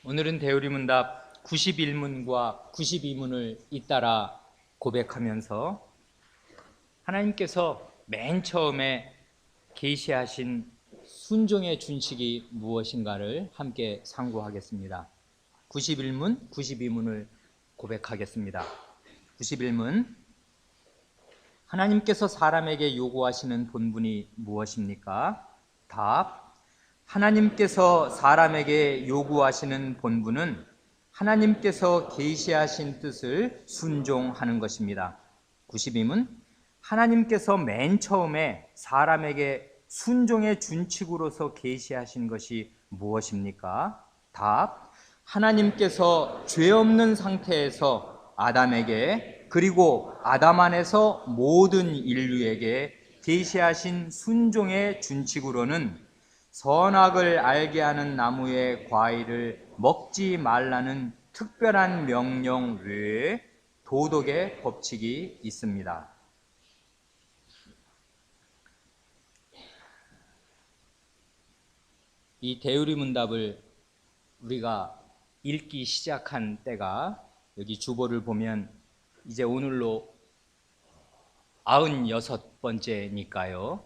오늘은 대우리문답 91문과 92문을 잇따라 고백하면서 하나님께서 맨 처음에 계시하신 순종의 준칙이 무엇인가를 함께 상고하겠습니다. 91문, 92문을 고백하겠습니다. 91문, 하나님께서 사람에게 요구하시는 본분이 무엇입니까? 답, 하나님께서 사람에게 요구하시는 본분은 하나님께서 계시하신 뜻을 순종하는 것입니다. 92문, 하나님께서 맨 처음에 사람에게 순종의 준칙으로서 계시하신 것이 무엇입니까? 답, 하나님께서 죄 없는 상태에서 아담에게 그리고 아담 안에서 모든 인류에게 계시하신 순종의 준칙으로는 선악을 알게 하는 나무의 과일을 먹지 말라는 특별한 명령 외에 도덕의 법칙이 있습니다. 이 대우리문답을 우리가 읽기 시작한 때가 여기 주보를 보면 이제 오늘로 96번째니까요.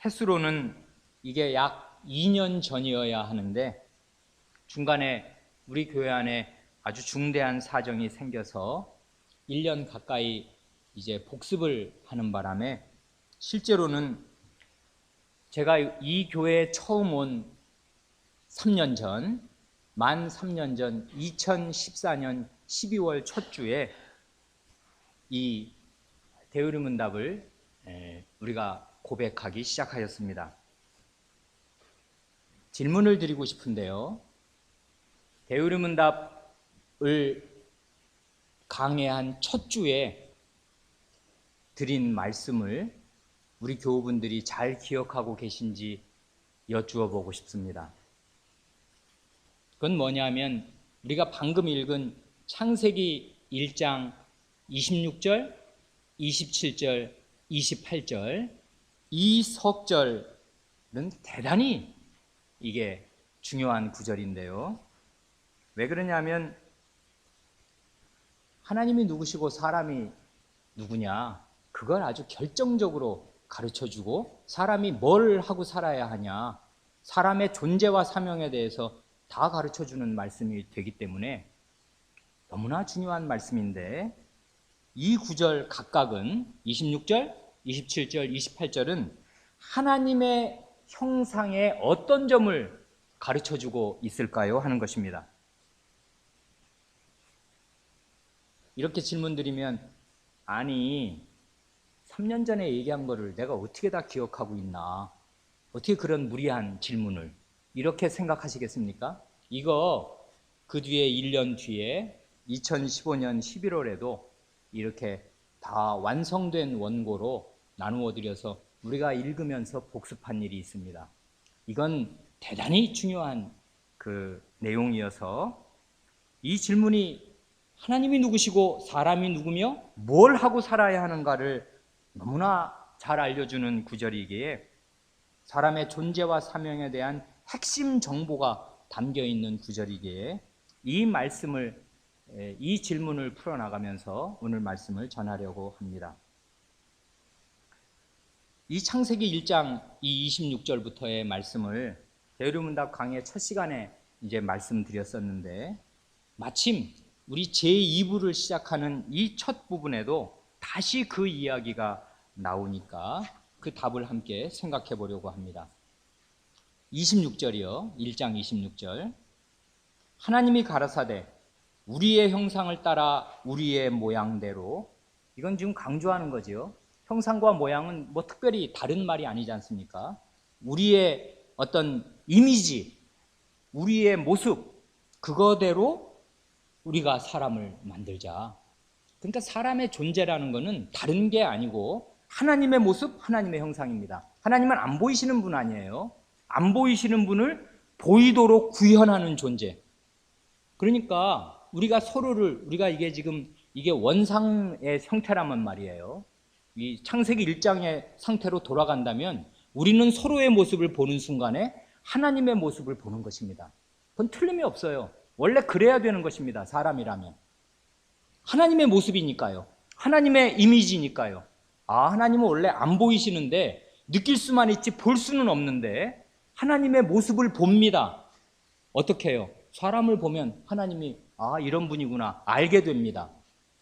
횟수로는 이게 약 2년 전이어야 하는데 중간에 우리 교회 안에 아주 중대한 사정이 생겨서 1년 가까이 이제 복습을 하는 바람에 실제로는 제가 이 교회에 처음 온 3년 전, 만 3년 전 2014년 12월 첫 주에 이 대우리문답을 우리가 고백하기 시작하였습니다. 질문을 드리고 싶은데요. 대우리문답을 강해한 첫 주에 드린 말씀을 우리 교우분들이 잘 기억하고 계신지 여쭈어 보고 싶습니다. 그건 뭐냐면 우리가 방금 읽은 창세기 1장 26절, 27절, 28절 이 석절은 대단히 이게 중요한 구절인데요. 왜 그러냐면 하나님이 누구시고 사람이 누구냐 그걸 아주 결정적으로 가르쳐주고 사람이 뭘 하고 살아야 하냐 사람의 존재와 사명에 대해서 다 가르쳐주는 말씀이 되기 때문에 너무나 중요한 말씀인데 이 구절 각각은 26절, 27절, 28절은 하나님의 형상의 어떤 점을 가르쳐주고 있을까요? 하는 것입니다. 이렇게 질문드리면 아니 3년 전에 얘기한 거를 내가 어떻게 다 기억하고 있나 어떻게 그런 무리한 질문을 이렇게 생각하시겠습니까? 이거 그 뒤에 1년 뒤에 2015년 11월에도 이렇게 다 완성된 원고로 나누어 드려서 우리가 읽으면서 복습한 일이 있습니다. 이건 대단히 중요한 그 내용이어서 이 질문이 하나님이 누구시고 사람이 누구며 뭘 하고 살아야 하는가를 너무나 잘 알려주는 구절이기에 사람의 존재와 사명에 대한 핵심 정보가 담겨 있는 구절이기에 이 말씀을 이 질문을 풀어나가면서 오늘 말씀을 전하려고 합니다. 이 창세기 1장 이 26절부터의 말씀을 대우리문답 강의 첫 시간에 이제 말씀드렸었는데 마침 우리 제2부를 시작하는 이 첫 부분에도 다시 그 이야기가 나오니까 그 답을 함께 생각해 보려고 합니다. 26절이요. 1장 26절. 하나님이 가라사대 우리의 형상을 따라 우리의 모양대로 이건 지금 강조하는 거지요. 형상과 모양은 뭐 특별히 다른 말이 아니지 않습니까? 우리의 어떤 이미지, 우리의 모습 그거대로 우리가 사람을 만들자. 그러니까 사람의 존재라는 것은 다른 게 아니고 하나님의 모습, 하나님의 형상입니다. 하나님은 안 보이시는 분 아니에요. 안 보이시는 분을 보이도록 구현하는 존재. 그러니까 우리가 서로를 우리가 이게 지금 이게 원상의 형태라면 말이에요. 이 창세기 1장의 상태로 돌아간다면 우리는 서로의 모습을 보는 순간에 하나님의 모습을 보는 것입니다. 그건 틀림이 없어요. 원래 그래야 되는 것입니다. 사람이라면. 하나님의 모습이니까요. 하나님의 이미지니까요. 아, 하나님은 원래 안 보이시는데 느낄 수만 있지 볼 수는 없는데 하나님의 모습을 봅니다. 어떻게 해요? 사람을 보면 하나님이 아, 이런 분이구나 알게 됩니다.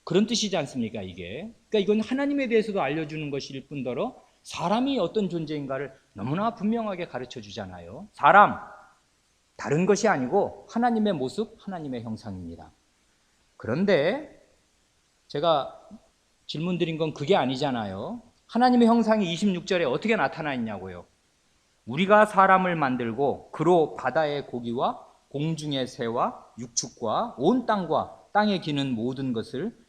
그런 뜻이지 않습니까, 이게? 그러니까 이건 하나님에 대해서도 알려주는 것일 뿐더러 사람이 어떤 존재인가를 너무나 분명하게 가르쳐 주잖아요. 사람, 다른 것이 아니고 하나님의 모습, 하나님의 형상입니다. 그런데 제가 질문 드린 건 그게 아니잖아요. 하나님의 형상이 26절에 어떻게 나타나 있냐고요. 우리가 사람을 만들고 그로 바다의 고기와 공중의 새와 육축과 온 땅과 땅에 기는 모든 것을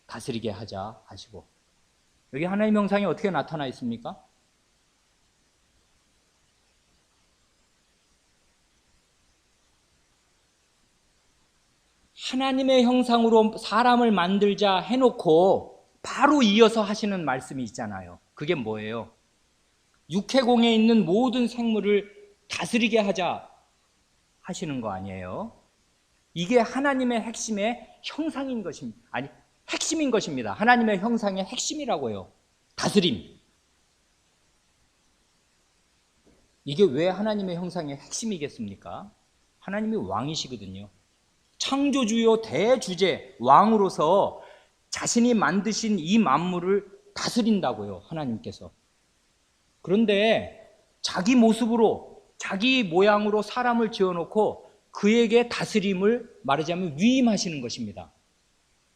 다스리게 하자 하시고, 여기 하나님의 형상이 어떻게 나타나 있습니까? 하나님의 형상으로 사람을 만들자 해놓고 바로 이어서 하시는 말씀이 있잖아요. 그게 뭐예요? 육해공에 있는 모든 생물을 다스리게 하자 하시는 거 아니에요? 이게 하나님의 핵심의 형상인 것입니다. 아니, 핵심인 것입니다. 하나님의 형상의 핵심이라고요. 다스림. 이게 왜 하나님의 형상의 핵심이겠습니까? 하나님이 왕이시거든요. 창조주요 대주제 왕으로서 자신이 만드신 이 만물을 다스린다고요, 하나님께서. 그런데 자기 모습으로, 자기 모양으로 사람을 지어놓고 그에게 다스림을 말하자면 위임하시는 것입니다.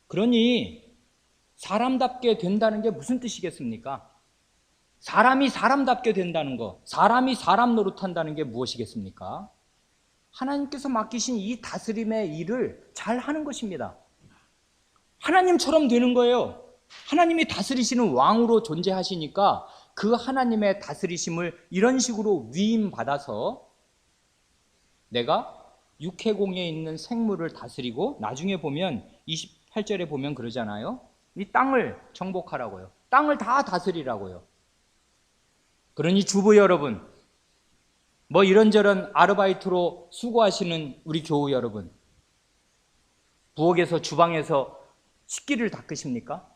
그러니 사람답게 된다는 게 무슨 뜻이겠습니까? 사람이 사람답게 된다는 거, 사람이 사람 노릇한다는 게 무엇이겠습니까? 하나님께서 맡기신 이 다스림의 일을 잘 하는 것입니다. 하나님처럼 되는 거예요. 하나님이 다스리시는 왕으로 존재하시니까 그 하나님의 다스리심을 이런 식으로 위임받아서 내가 육해공에 있는 생물을 다스리고, 나중에 보면 28절에 보면 그러잖아요. 이 땅을 정복하라고요. 땅을 다 다스리라고요. 그러니 주부 여러분, 뭐 이런저런 아르바이트로 수고하시는 우리 교우 여러분, 부엌에서 주방에서 식기를 닦으십니까?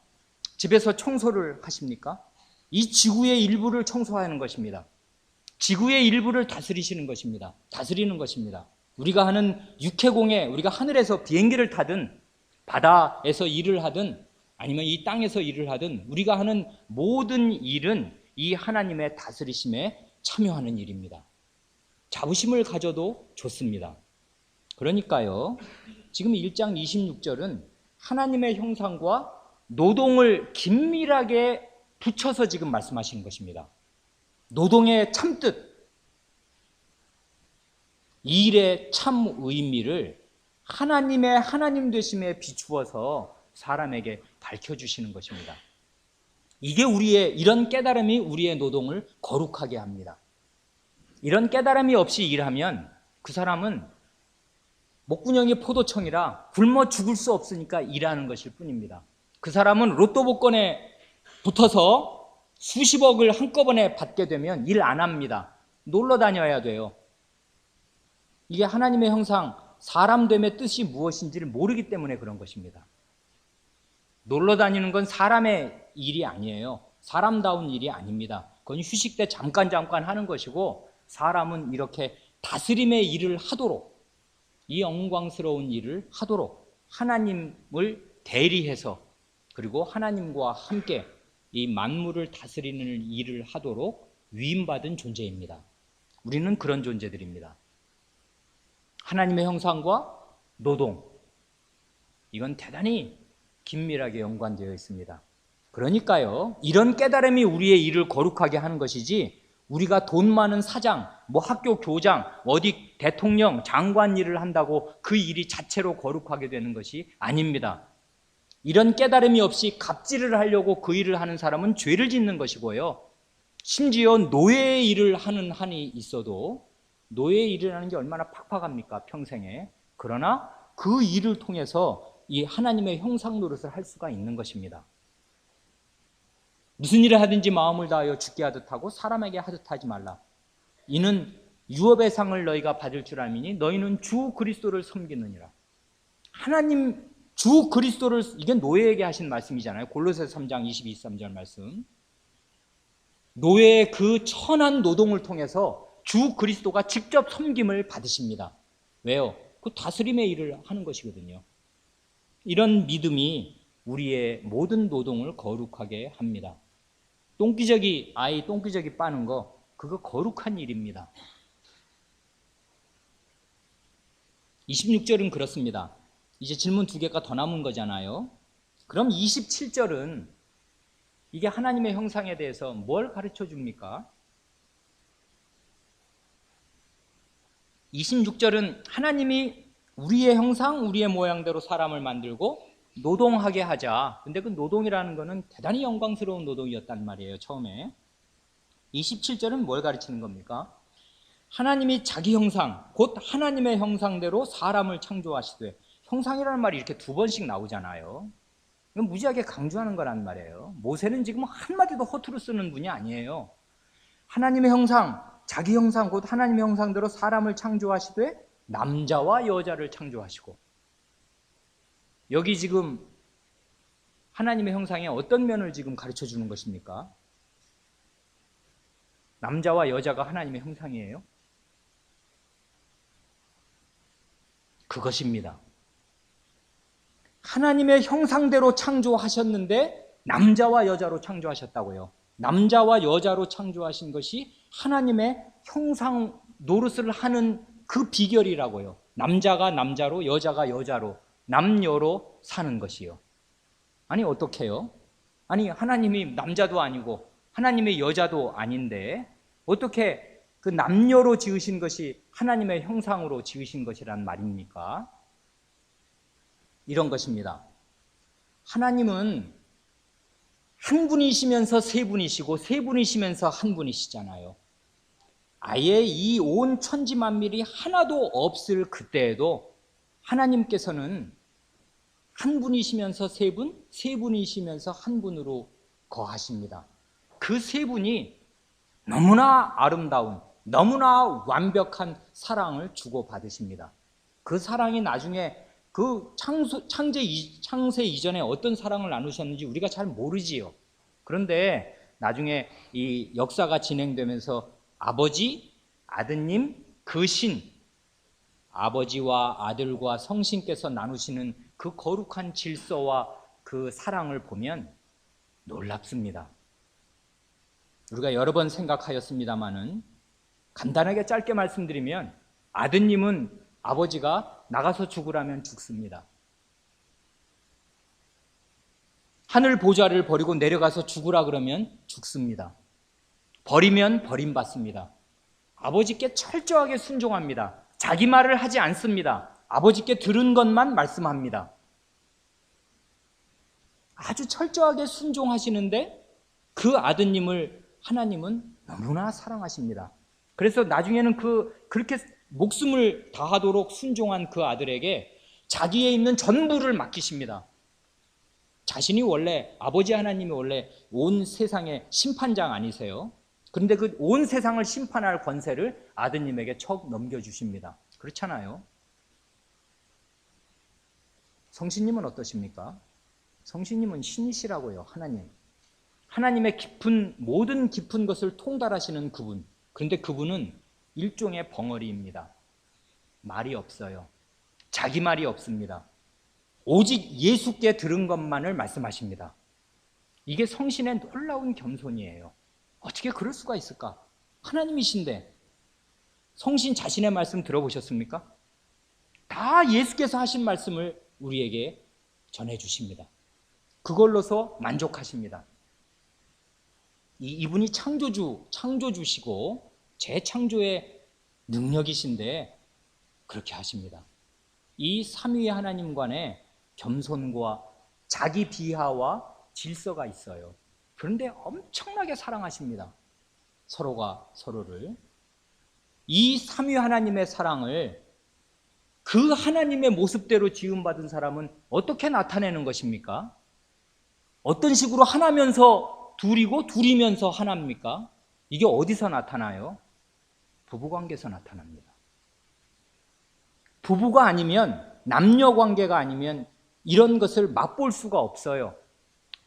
집에서 청소를 하십니까? 이 지구의 일부를 청소하는 것입니다. 지구의 일부를 다스리시는 것입니다. 다스리는 것입니다. 우리가 하는 육해공에, 우리가 하늘에서 비행기를 타든 바다에서 일을 하든 아니면 이 땅에서 일을 하든 우리가 하는 모든 일은 이 하나님의 다스리심에 참여하는 일입니다. 자부심을 가져도 좋습니다. 그러니까요, 지금 1장 26절은 하나님의 형상과 노동을 긴밀하게 붙여서 지금 말씀하시는 것입니다. 노동의 참뜻, 이 일의 참 의미를 하나님의 하나님 되심에 비추어서 사람에게 밝혀주시는 것입니다. 이게 이런 깨달음이 우리의 노동을 거룩하게 합니다. 이런 깨달음이 없이 일하면 그 사람은 목구멍이 포도청이라 굶어 죽을 수 없으니까 일하는 것일 뿐입니다. 그 사람은 로또 복권에 붙어서 수십억을 한꺼번에 받게 되면 일 안 합니다. 놀러 다녀야 돼요. 이게 하나님의 형상, 사람됨의 뜻이 무엇인지를 모르기 때문에 그런 것입니다. 놀러 다니는 건 사람의 일이 아니에요. 사람다운 일이 아닙니다. 그건 휴식 때 잠깐 하는 것이고, 사람은 이렇게 다스림의 일을 하도록, 이 영광스러운 일을 하도록 하나님을 대리해서, 그리고 하나님과 함께 이 만물을 다스리는 일을 하도록 위임받은 존재입니다. 우리는 그런 존재들입니다. 하나님의 형상과 노동, 이건 대단히 긴밀하게 연관되어 있습니다. 그러니까요, 이런 깨달음이 우리의 일을 거룩하게 하는 것이지, 우리가 돈 많은 사장, 뭐 학교 교장, 어디 대통령, 장관 일을 한다고 그 일이 자체로 거룩하게 되는 것이 아닙니다. 이런 깨달음이 없이 갑질을 하려고 그 일을 하는 사람은 죄를 짓는 것이고요. 심지어 노예의 일을 하는 한이 있어도, 노예의 일을 하는 게 얼마나 팍팍합니까, 평생에. 그러나 그 일을 통해서 이 하나님의 형상 노릇을 할 수가 있는 것입니다. 무슨 일을 하든지 마음을 다하여 죽게 하듯 하고 사람에게 하듯 하지 말라. 이는 유업의 상을 너희가 받을 줄 알미니 너희는 주 그리스도를 섬기느니라. 하나님 주 그리스도를, 이게 노예에게 하신 말씀이잖아요. 골로새서 3장 22, 23절 말씀. 노예의 그 천한 노동을 통해서 주 그리스도가 직접 섬김을 받으십니다. 왜요? 그 다스림의 일을 하는 것이거든요. 이런 믿음이 우리의 모든 노동을 거룩하게 합니다. 아이 똥기저귀 빠는 거, 그거 거룩한 일입니다. 26절은 그렇습니다. 이제 질문 2개가 더 남은 거잖아요. 그럼 27절은 이게 하나님의 형상에 대해서 뭘 가르쳐 줍니까? 26절은 하나님이 우리의 형상, 우리의 모양대로 사람을 만들고 노동하게 하자. 근데 그 노동이라는 거는 대단히 영광스러운 노동이었단 말이에요, 처음에. 27절은 뭘 가르치는 겁니까? 하나님이 자기 형상, 곧 하나님의 형상대로 사람을 창조하시되, 형상이라는 말이 이렇게 2번씩 나오잖아요. 이건 무지하게 강조하는 거란 말이에요. 모세는 지금 한마디도 허투루 쓰는 분이 아니에요. 하나님의 형상, 자기 형상, 곧 하나님의 형상대로 사람을 창조하시되 남자와 여자를 창조하시고, 여기 지금 하나님의 형상의 어떤 면을 지금 가르쳐 주는 것입니까? 남자와 여자가 하나님의 형상이에요? 그것입니다. 하나님의 형상대로 창조하셨는데 남자와 여자로 창조하셨다고요. 남자와 여자로 창조하신 것이 하나님의 형상 노릇을 하는 그 비결이라고요. 남자가 남자로, 여자가 여자로, 남녀로 사는 것이요. 아니 어떻게요? 아니 하나님이 남자도 아니고 하나님의 여자도 아닌데 어떻게 그 남녀로 지으신 것이 하나님의 형상으로 지으신 것이란 말입니까? 이런 것입니다. 하나님은 한 분이시면서 세 분이시고 세 분이시면서 한 분이시잖아요. 아예 이 온 천지 만밀이 하나도 없을 그때에도 하나님께서는 한 분이시면서 세 분, 세 분이시면서 한 분으로 거하십니다. 그 세 분이 너무나 아름다운, 너무나 완벽한 사랑을 주고받으십니다. 그 사랑이 나중에 그 창세 이전에 어떤 사랑을 나누셨는지 우리가 잘 모르지요. 그런데 나중에 이 역사가 진행되면서 아버지, 아드님, 그 신, 아버지와 아들과 성신께서 나누시는 그 거룩한 질서와 그 사랑을 보면 놀랍습니다. 우리가 여러 번 생각하였습니다마는 간단하게 짧게 말씀드리면 아드님은 아버지가 나가서 죽으라면 죽습니다. 하늘 보좌를 버리고 내려가서 죽으라 그러면 죽습니다. 버리면 버림받습니다. 아버지께 철저하게 순종합니다. 자기 말을 하지 않습니다. 아버지께 들은 것만 말씀합니다. 아주 철저하게 순종하시는데 그 아드님을 하나님은 너무나 사랑하십니다. 그래서 나중에는 그렇게 목숨을 다하도록 순종한 그 아들에게 자기에 있는 전부를 맡기십니다. 자신이 원래 아버지 하나님이 원래 온 세상의 심판장 아니세요? 그런데 그 온 세상을 심판할 권세를 아드님에게 척 넘겨주십니다. 그렇잖아요. 성신님은 어떠십니까? 성신님은 신이시라고요. 하나님의 모든 깊은 것을 통달하시는 그분. 그런데 그분은 일종의 벙어리입니다. 말이 없어요. 자기 말이 없습니다. 오직 예수께 들은 것만을 말씀하십니다. 이게 성신의 놀라운 겸손이에요. 어떻게 그럴 수가 있을까? 하나님이신데 성신 자신의 말씀 들어보셨습니까? 다 예수께서 하신 말씀을 우리에게 전해주십니다. 그걸로서 만족하십니다. 이분이 창조주시고 재창조의 능력이신데 그렇게 하십니다. 이 삼위의 하나님 간에 겸손과 자기 비하와 질서가 있어요. 그런데 엄청나게 사랑하십니다. 서로가 서로를. 이 삼위 하나님의 사랑을 그 하나님의 모습대로 지음받은 사람은 어떻게 나타내는 것입니까? 어떤 식으로 하나면서 둘이고 둘이면서 하나입니까? 이게 어디서 나타나요? 부부관계에서 나타납니다. 부부가 아니면, 남녀관계가 아니면 이런 것을 맛볼 수가 없어요.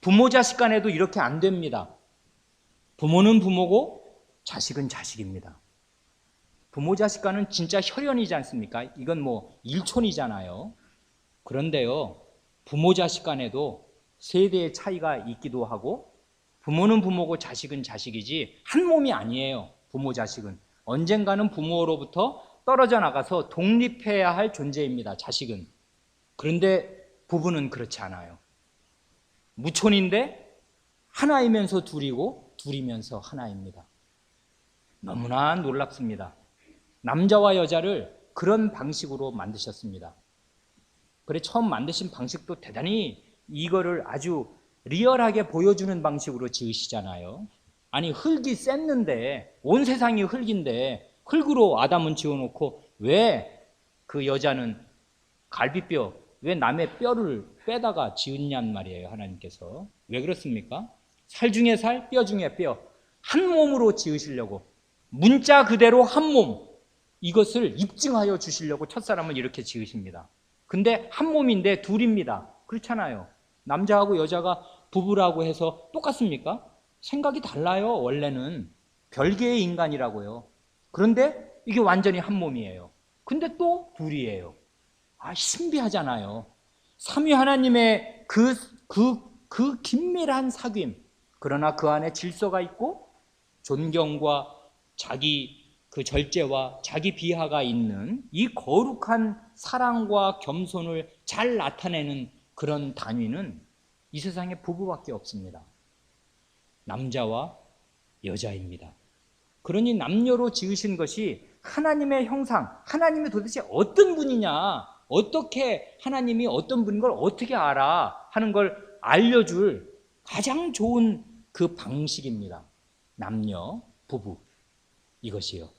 부모 자식 간에도 이렇게 안 됩니다. 부모는 부모고 자식은 자식입니다. 부모 자식 간은 진짜 혈연이지 않습니까? 이건 뭐 일촌이잖아요. 그런데요, 부모 자식 간에도 세대의 차이가 있기도 하고, 부모는 부모고 자식은 자식이지 한 몸이 아니에요. 부모 자식은 언젠가는 부모로부터 떨어져 나가서 독립해야 할 존재입니다. 자식은. 그런데 부부는 그렇지 않아요. 무촌인데 하나이면서 둘이고 둘이면서 하나입니다. 너무나 놀랍습니다. 남자와 여자를 그런 방식으로 만드셨습니다. 그래, 처음 만드신 방식도 대단히 이거를 아주 리얼하게 보여주는 방식으로 지으시잖아요. 아니, 흙이 셌는데, 온 세상이 흙인데 흙으로 아담은 지어놓고 왜 그 여자는 갈비뼈, 왜 남의 뼈를 빼다가 지었냔 말이에요. 하나님께서. 왜 그렇습니까? 살 중에 살, 뼈 중에 뼈, 한 몸으로 지으시려고, 문자 그대로 한 몸, 이것을 입증하여 주시려고 첫사람을 이렇게 지으십니다. 근데 한 몸인데 둘입니다. 그렇잖아요. 남자하고 여자가 부부라고 해서 똑같습니까? 생각이 달라요. 원래는 별개의 인간이라고요. 그런데 이게 완전히 한 몸이에요. 근데 또 둘이에요. 신비하잖아요. 삼위 하나님의 그 긴밀한 사귐. 그러나 그 안에 질서가 있고 존경과 자기 그 절제와 자기 비하가 있는 이 거룩한 사랑과 겸손을 잘 나타내는 그런 단위는 이 세상에 부부밖에 없습니다. 남자와 여자입니다. 그러니 남녀로 지으신 것이 하나님의 형상, 하나님이 도대체 어떤 분이냐, 어떻게 하나님이 어떤 분인 걸 어떻게 알아 하는 걸 알려줄 가장 좋은 그 방식입니다. 남녀, 부부, 이것이요.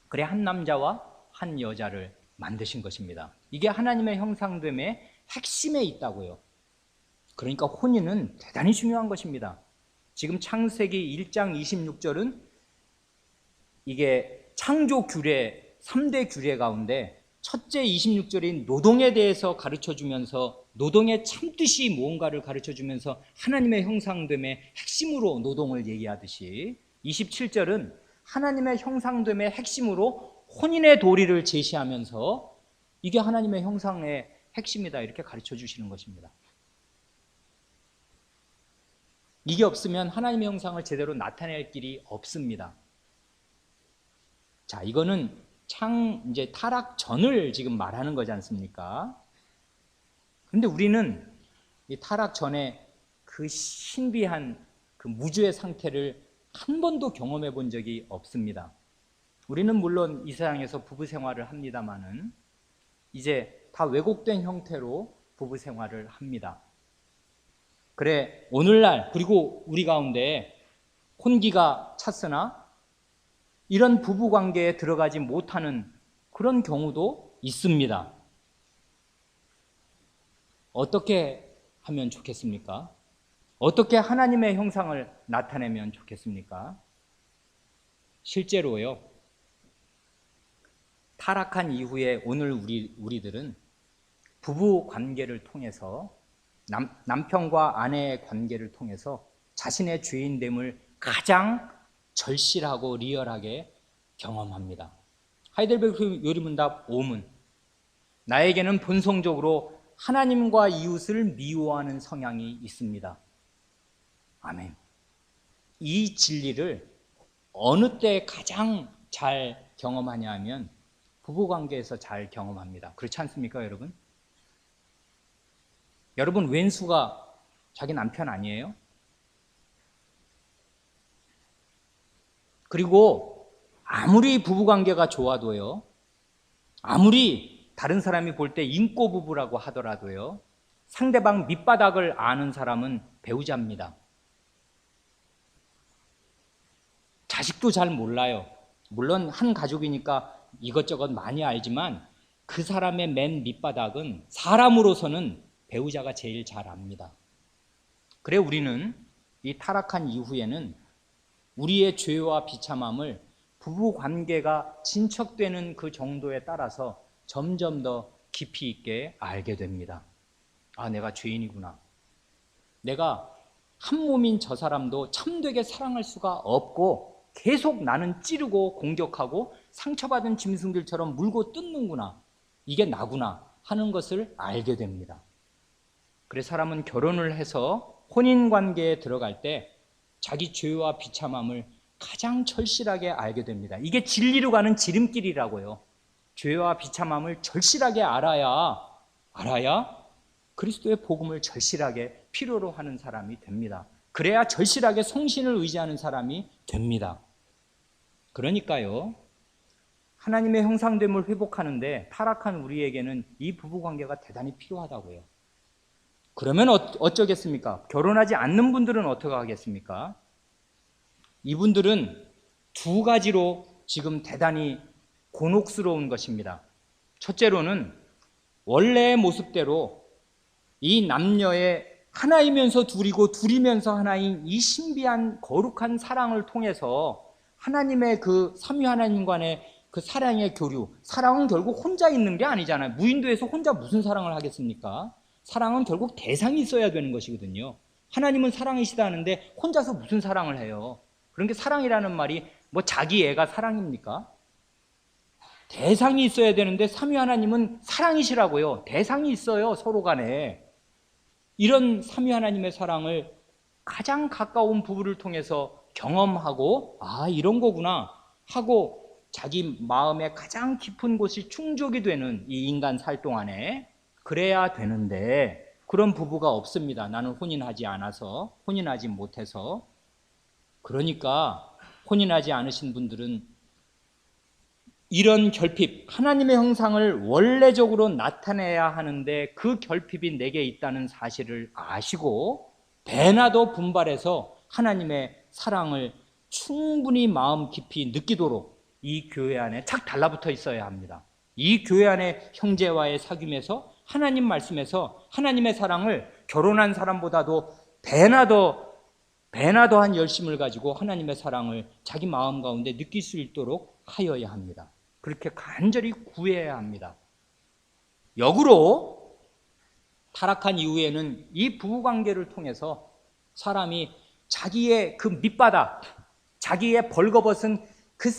그래, 한 남자와 한 여자를 만드신 것입니다. 이게 하나님의 형상됨의 핵심에 있다고요. 그러니까 혼인은 대단히 중요한 것입니다. 지금 창세기 1장 26절은 이게 창조 규례, 3대 규례 가운데 첫째 26절인 노동에 대해서 가르쳐주면서, 노동의 참뜻이 무언가를 가르쳐주면서 하나님의 형상됨의 핵심으로 노동을 얘기하듯이, 27절은 하나님의 형상됨의 핵심으로 혼인의 도리를 제시하면서 이게 하나님의 형상의 핵심이다, 이렇게 가르쳐 주시는 것입니다. 이게 없으면 하나님의 형상을 제대로 나타낼 길이 없습니다. 자, 이거는 이제 타락 전을 지금 말하는 거지 않습니까? 그런데 우리는 이 타락 전에 그 신비한 그 무주의 상태를 한 번도 경험해 본 적이 없습니다. 우리는 물론 이 세상에서 부부 생활을 합니다만은 이제 다 왜곡된 형태로 부부 생활을 합니다. 그래, 오늘날 그리고 우리 가운데 혼기가 찼으나 이런 부부 관계에 들어가지 못하는 그런 경우도 있습니다. 어떻게 하면 좋겠습니까? 어떻게 하나님의 형상을 나타내면 좋겠습니까? 실제로요, 타락한 이후에 오늘 우리들은 부부 관계를 통해서, 남편과 아내의 관계를 통해서 자신의 죄인됨을 가장 절실하고 리얼하게 경험합니다. 하이델베르크 요리문답 5문. 나에게는 본성적으로 하나님과 이웃을 미워하는 성향이 있습니다. 아멘. 이 진리를 어느 때 가장 잘 경험하냐 하면 부부관계에서 잘 경험합니다. 그렇지 않습니까, 여러분? 여러분, 왼수가 자기 남편 아니에요? 그리고 아무리 부부관계가 좋아도요, 아무리 다른 사람이 볼 때 인꼬 부부라고 하더라도요, 상대방 밑바닥을 아는 사람은 배우자입니다. 자식도 잘 몰라요. 물론 한 가족이니까 이것저것 많이 알지만 그 사람의 맨 밑바닥은 사람으로서는 배우자가 제일 잘 압니다. 그래, 우리는 이 타락한 이후에는 우리의 죄와 비참함을 부부 관계가 진척되는 그 정도에 따라서 점점 더 깊이 있게 알게 됩니다. 아, 내가 죄인이구나. 내가 한 몸인 저 사람도 참되게 사랑할 수가 없고 계속 나는 찌르고 공격하고 상처받은 짐승들처럼 물고 뜯는구나. 이게 나구나 하는 것을 알게 됩니다. 그래서 사람은 결혼을 해서 혼인관계에 들어갈 때 자기 죄와 비참함을 가장 절실하게 알게 됩니다. 이게 진리로 가는 지름길이라고요. 죄와 비참함을 절실하게 알아야 그리스도의 복음을 절실하게 필요로 하는 사람이 됩니다. 그래야 절실하게 성신을 의지하는 사람이 됩니다. 그러니까요, 하나님의 형상됨을 회복하는데 타락한 우리에게는 이 부부관계가 대단히 필요하다고요. 그러면 어쩌겠습니까? 결혼하지 않는 분들은 어떻게 하겠습니까? 이분들은 두 가지로 지금 대단히 곤혹스러운 것입니다. 첫째로는 원래의 모습대로 이 남녀의 하나이면서 둘이고 둘이면서 하나인 이 신비한 거룩한 사랑을 통해서 하나님의 그 삼위 하나님 간의 그 사랑의 교류, 사랑은 결국 혼자 있는 게 아니잖아요. 무인도에서 혼자 무슨 사랑을 하겠습니까? 사랑은 결국 대상이 있어야 되는 것이거든요. 하나님은 사랑이시다 하는데 혼자서 무슨 사랑을 해요? 그런 게 사랑이라는 말이 뭐 자기 애가 사랑입니까? 대상이 있어야 되는데 삼위 하나님은 사랑이시라고요. 대상이 있어요, 서로 간에. 이런 삼위 하나님의 사랑을 가장 가까운 부부를 통해서 경험하고 아, 이런 거구나 하고 자기 마음의 가장 깊은 곳이 충족이 되는 이 인간 살 동안에 그래야 되는데 그런 부부가 없습니다. 나는 혼인하지 않아서, 혼인하지 못해서. 그러니까 혼인하지 않으신 분들은 이런 결핍, 하나님의 형상을 원래적으로 나타내야 하는데 그 결핍이 내게 있다는 사실을 아시고 배나도 분발해서 하나님의 사랑을 충분히 마음 깊이 느끼도록 이 교회 안에 착 달라붙어 있어야 합니다. 이 교회 안에 형제와의 사귐에서 하나님 말씀에서 하나님의 사랑을 결혼한 사람보다도 배나 더한 열심을 가지고 하나님의 사랑을 자기 마음 가운데 느낄 수 있도록 하여야 합니다. 그렇게 간절히 구해야 합니다. 역으로 타락한 이후에는 이 부부관계를 통해서 사람이 자기의 그 밑바닥, 자기의 벌거벗은 그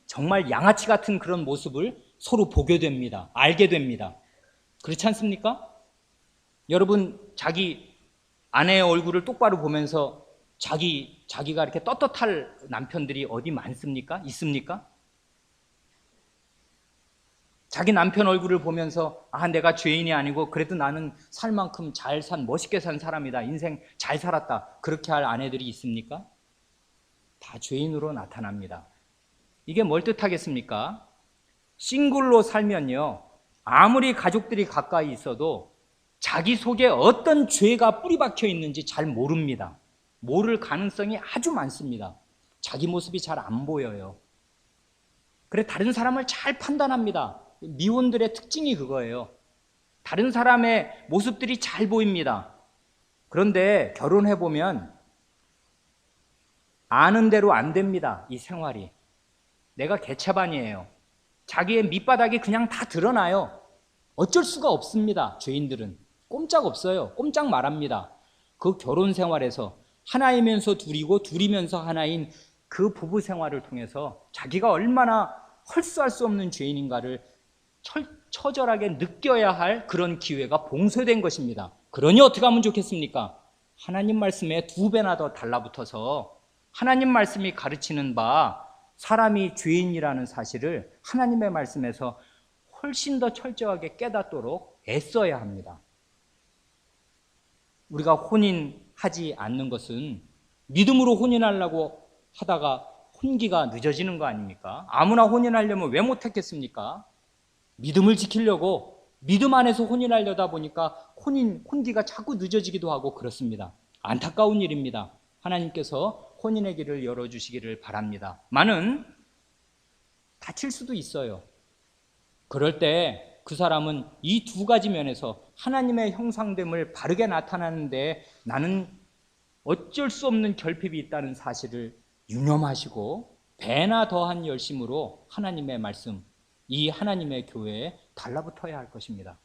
정말 양아치 같은 그런 모습을 서로 보게 됩니다. 알게 됩니다. 그렇지 않습니까? 여러분, 자기 아내의 얼굴을 똑바로 보면서 자기가 이렇게 떳떳할 남편들이 어디 많습니까? 있습니까? 자기 남편 얼굴을 보면서 아, 내가 죄인이 아니고 그래도 나는 살 만큼 잘 산, 멋있게 산 사람이다. 인생 잘 살았다. 그렇게 할 아내들이 있습니까? 다 죄인으로 나타납니다. 이게 뭘 뜻하겠습니까? 싱글로 살면요, 아무리 가족들이 가까이 있어도 자기 속에 어떤 죄가 뿌리박혀 있는지 잘 모릅니다. 모를 가능성이 아주 많습니다. 자기 모습이 잘 안 보여요. 그래, 다른 사람을 잘 판단합니다. 미혼들의 특징이 그거예요. 다른 사람의 모습들이 잘 보입니다. 그런데 결혼해보면 아는 대로 안 됩니다. 이 생활이. 내가 개차반이에요. 자기의 밑바닥이 그냥 다 드러나요. 어쩔 수가 없습니다. 죄인들은 꼼짝 없어요. 꼼짝 말합니다. 그 결혼 생활에서 하나이면서 둘이고 둘이면서 하나인 그 부부 생활을 통해서 자기가 얼마나 헐수할 수 없는 죄인인가를 처절하게 느껴야 할 그런 기회가 봉쇄된 것입니다. 그러니 어떻게 하면 좋겠습니까? 하나님 말씀에 2배나 더 달라붙어서 하나님 말씀이 가르치는 바 사람이 죄인이라는 사실을 하나님의 말씀에서 훨씬 더 철저하게 깨닫도록 애써야 합니다. 우리가 혼인하지 않는 것은 믿음으로 혼인하려고 하다가 혼기가 늦어지는 거 아닙니까? 아무나 혼인하려면 왜 못했겠습니까? 믿음을 지키려고 믿음 안에서 혼인하려다 보니까 혼기가 자꾸 늦어지기도 하고 그렇습니다. 안타까운 일입니다. 하나님께서 혼인의 길을 열어주시기를 바랍니다. 많은 다칠 수도 있어요. 그럴 때 그 사람은 이 2가지 면에서 하나님의 형상됨을 바르게 나타나는데 나는 어쩔 수 없는 결핍이 있다는 사실을 유념하시고 배나 더한 열심으로 하나님의 말씀, 이 하나님의 교회에 달라붙어야 할 것입니다.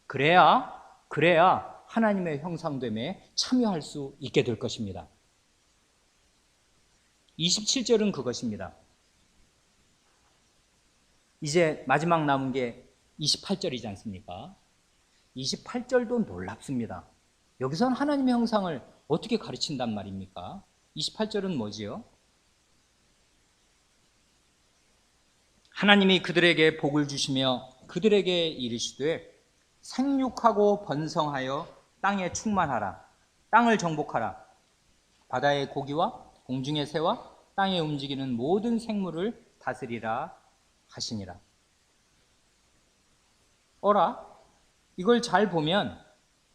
그래야 하나님의 형상됨에 참여할 수 있게 될 것입니다. 27절은 그것입니다. 이제 마지막 남은 게 28절이지 않습니까? 28절도 놀랍습니다. 여기서는 하나님의 형상을 어떻게 가르친단 말입니까? 28절은 뭐지요? 하나님이 그들에게 복을 주시며 그들에게 이르시되 생육하고 번성하여 땅에 충만하라. 땅을 정복하라. 바다의 고기와 공중의 새와 땅에 움직이는 모든 생물을 다스리라 하시니라. 이걸 잘 보면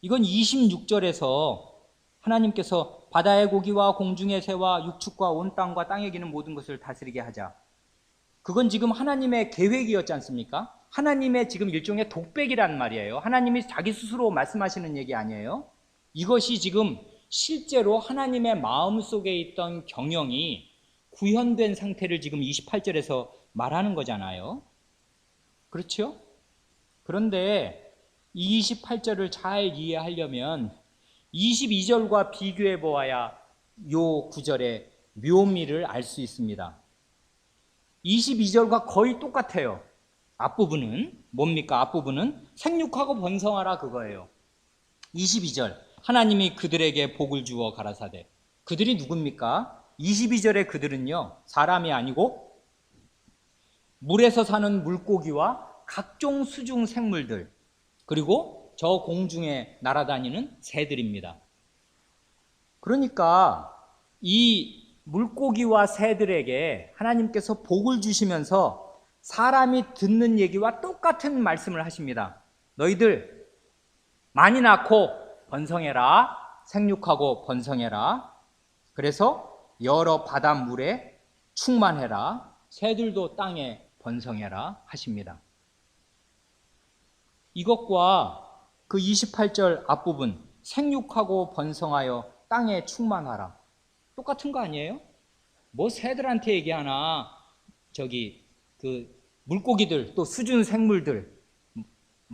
이건 26절에서 하나님께서 바다의 고기와 공중의 새와 육축과 온 땅과 땅에 기는 모든 것을 다스리게 하자. 그건 지금 하나님의 계획이었지 않습니까? 하나님의 지금 일종의 독백이란 말이에요. 하나님이 자기 스스로 말씀하시는 얘기 아니에요. 이것이 지금 실제로 하나님의 마음속에 있던 경영이 구현된 상태를 지금 28절에서 말하는 거잖아요. 그렇죠? 그런데 이 28절을 잘 이해하려면 22절과 비교해 보아야 요 구절의 묘미를 알 수 있습니다. 22절과 거의 똑같아요. 앞부분은 뭡니까? 앞부분은 생육하고 번성하라 그거예요. 22절 하나님이 그들에게 복을 주어 가라사대. 그들이 누굽니까? 22절의 그들은요, 사람이 아니고 물에서 사는 물고기와 각종 수중 생물들, 그리고 저 공중에 날아다니는 새들입니다. 그러니까 이 물고기와 새들에게 하나님께서 복을 주시면서 사람이 듣는 얘기와 똑같은 말씀을 하십니다. 너희들 많이 낳고 번성해라. 생육하고 번성해라. 그래서 여러 바닷물에 충만해라. 새들도 땅에 번성해라 하십니다. 이것과 그 28절 앞부분 생육하고 번성하여 땅에 충만하라 똑같은 거 아니에요? 뭐 새들한테 얘기하나 그 물고기들 또 수중 생물들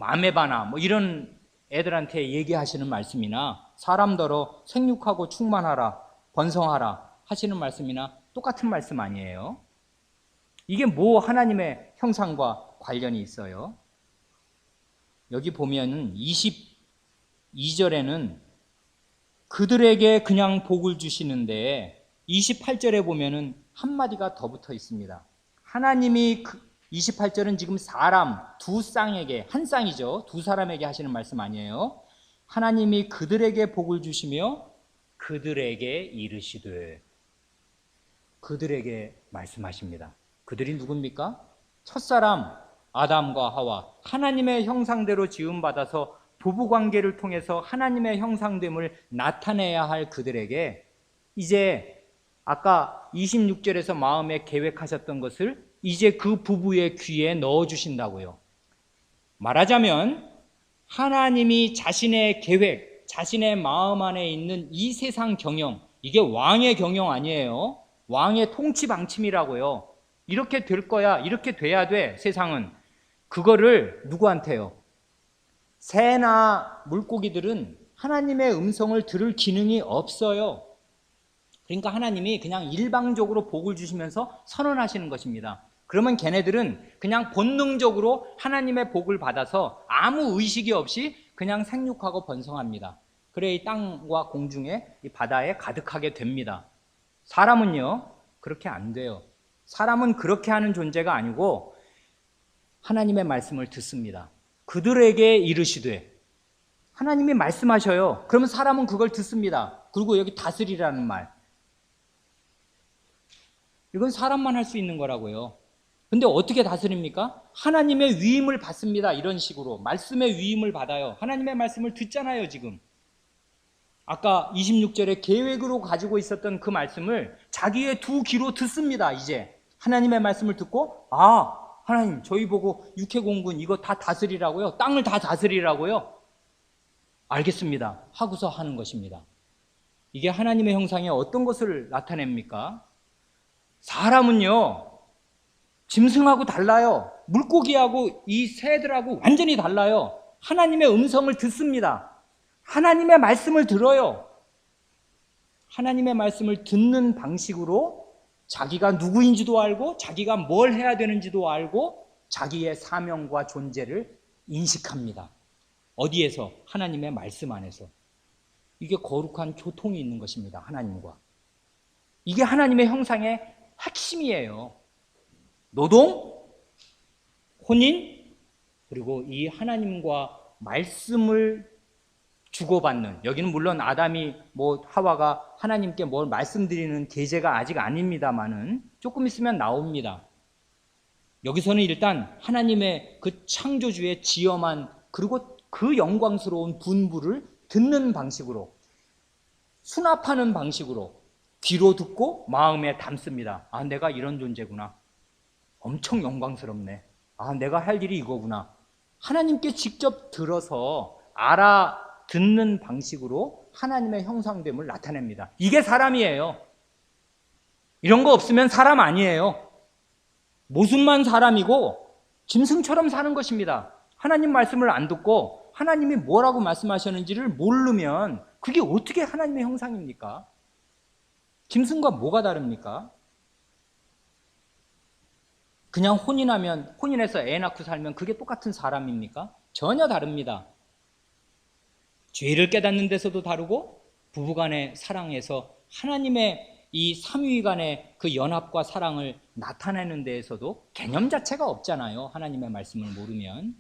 아메바나 뭐 이런 애들한테 얘기하시는 말씀이나 사람더러 생육하고 충만하라 번성하라 하시는 말씀이나 똑같은 말씀 아니에요? 이게 뭐 하나님의 형상과 관련이 있어요? 여기 보면은 22절에는 그들에게 그냥 복을 주시는데 28절에 보면은 한마디가 더 붙어 있습니다. 하나님이 28절은 지금 사람 두 쌍에게, 한 쌍이죠. 두 사람에게 하시는 말씀 아니에요. 하나님이 그들에게 복을 주시며 그들에게 이르시되, 그들에게 말씀하십니다. 그들이 누굽니까? 첫사람 아담과 하와, 하나님의 형상대로 지음받아서 부부관계를 통해서 하나님의 형상됨을 나타내야 할 그들에게 이제 아까 26절에서 마음에 계획하셨던 것을 이제 그 부부의 귀에 넣어주신다고요. 말하자면 하나님이 자신의 계획, 자신의 마음 안에 있는 이 세상 경영, 이게 왕의 경영 아니에요. 왕의 통치 방침이라고요. 이렇게 될 거야, 이렇게 돼야 돼, 세상은. 그거를 누구한테요? 새나 물고기들은 하나님의 음성을 들을 기능이 없어요. 그러니까 하나님이 그냥 일방적으로 복을 주시면서 선언하시는 것입니다. 그러면 걔네들은 그냥 본능적으로 하나님의 복을 받아서 아무 의식이 없이 그냥 생육하고 번성합니다. 그래 이 땅과 공중에 이 바다에 가득하게 됩니다. 사람은요 그렇게 안 돼요. 사람은 그렇게 하는 존재가 아니고 하나님의 말씀을 듣습니다. 그들에게 이르시되, 하나님이 말씀하셔요. 그러면 사람은 그걸 듣습니다. 그리고 여기 다스리라는 말, 이건 사람만 할 수 있는 거라고요. 근데 어떻게 다스립니까? 하나님의 위임을 받습니다. 이런 식으로 말씀의 위임을 받아요. 하나님의 말씀을 듣잖아요. 지금 아까 26절에 계획으로 가지고 있었던 그 말씀을 자기의 두 귀로 듣습니다. 이제 하나님의 말씀을 듣고, 아, 하나님 저희 보고 육해공군 이거 다 다스리라고요? 땅을 다 다스리라고요? 알겠습니다 하고서 하는 것입니다. 이게 하나님의 형상에 어떤 것을 나타냅니까? 사람은요, 짐승하고 달라요. 물고기하고 이 새들하고 완전히 달라요. 하나님의 음성을 듣습니다. 하나님의 말씀을 들어요. 하나님의 말씀을 듣는 방식으로 자기가 누구인지도 알고 자기가 뭘 해야 되는지도 알고 자기의 사명과 존재를 인식합니다. 어디에서? 하나님의 말씀 안에서. 이게 거룩한 교통이 있는 것입니다. 하나님과. 이게 하나님의 형상의 핵심이에요. 노동, 혼인, 그리고 이 하나님과 말씀을 주고받는, 여기는 물론 아담이 하와가 하나님께 뭘 말씀드리는 계제가 아직 아닙니다만은 조금 있으면 나옵니다. 여기서는 일단 하나님의 그 창조주의 지엄한 그리고 그 영광스러운 분부를 듣는 방식으로, 수납하는 방식으로 귀로 듣고 마음에 담습니다. 아, 내가 이런 존재구나. 엄청 영광스럽네. 아, 내가 할 일이 이거구나. 하나님께 직접 들어서 알아듣는 방식으로 하나님의 형상됨을 나타냅니다. 이게 사람이에요. 이런 거 없으면 사람 아니에요. 모습만 사람이고 짐승처럼 사는 것입니다. 하나님 말씀을 안 듣고 하나님이 뭐라고 말씀하셨는지를 모르면 그게 어떻게 하나님의 형상입니까? 짐승과 뭐가 다릅니까? 그냥 혼인해서 애 낳고 살면 그게 똑같은 사람입니까? 전혀 다릅니다. 죄를 깨닫는 데서도 다르고 부부간의 사랑에서 하나님의 이 삼위 간의 그 연합과 사랑을 나타내는 데에서도 개념 자체가 없잖아요. 하나님의 말씀을 모르면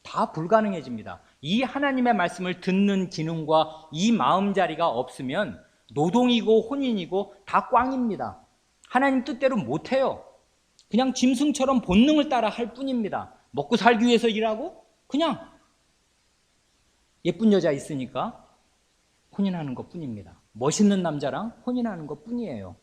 다 불가능해집니다. 이 하나님의 말씀을 듣는 기능과 이 마음자리가 없으면 노동이고 혼인이고 다 꽝입니다. 하나님 뜻대로 못해요. 그냥 짐승처럼 본능을 따라 할 뿐입니다. 먹고 살기 위해서 일하고 그냥 예쁜 여자 있으니까 혼인하는 것 뿐입니다. 멋있는 남자랑 혼인하는 것 뿐이에요.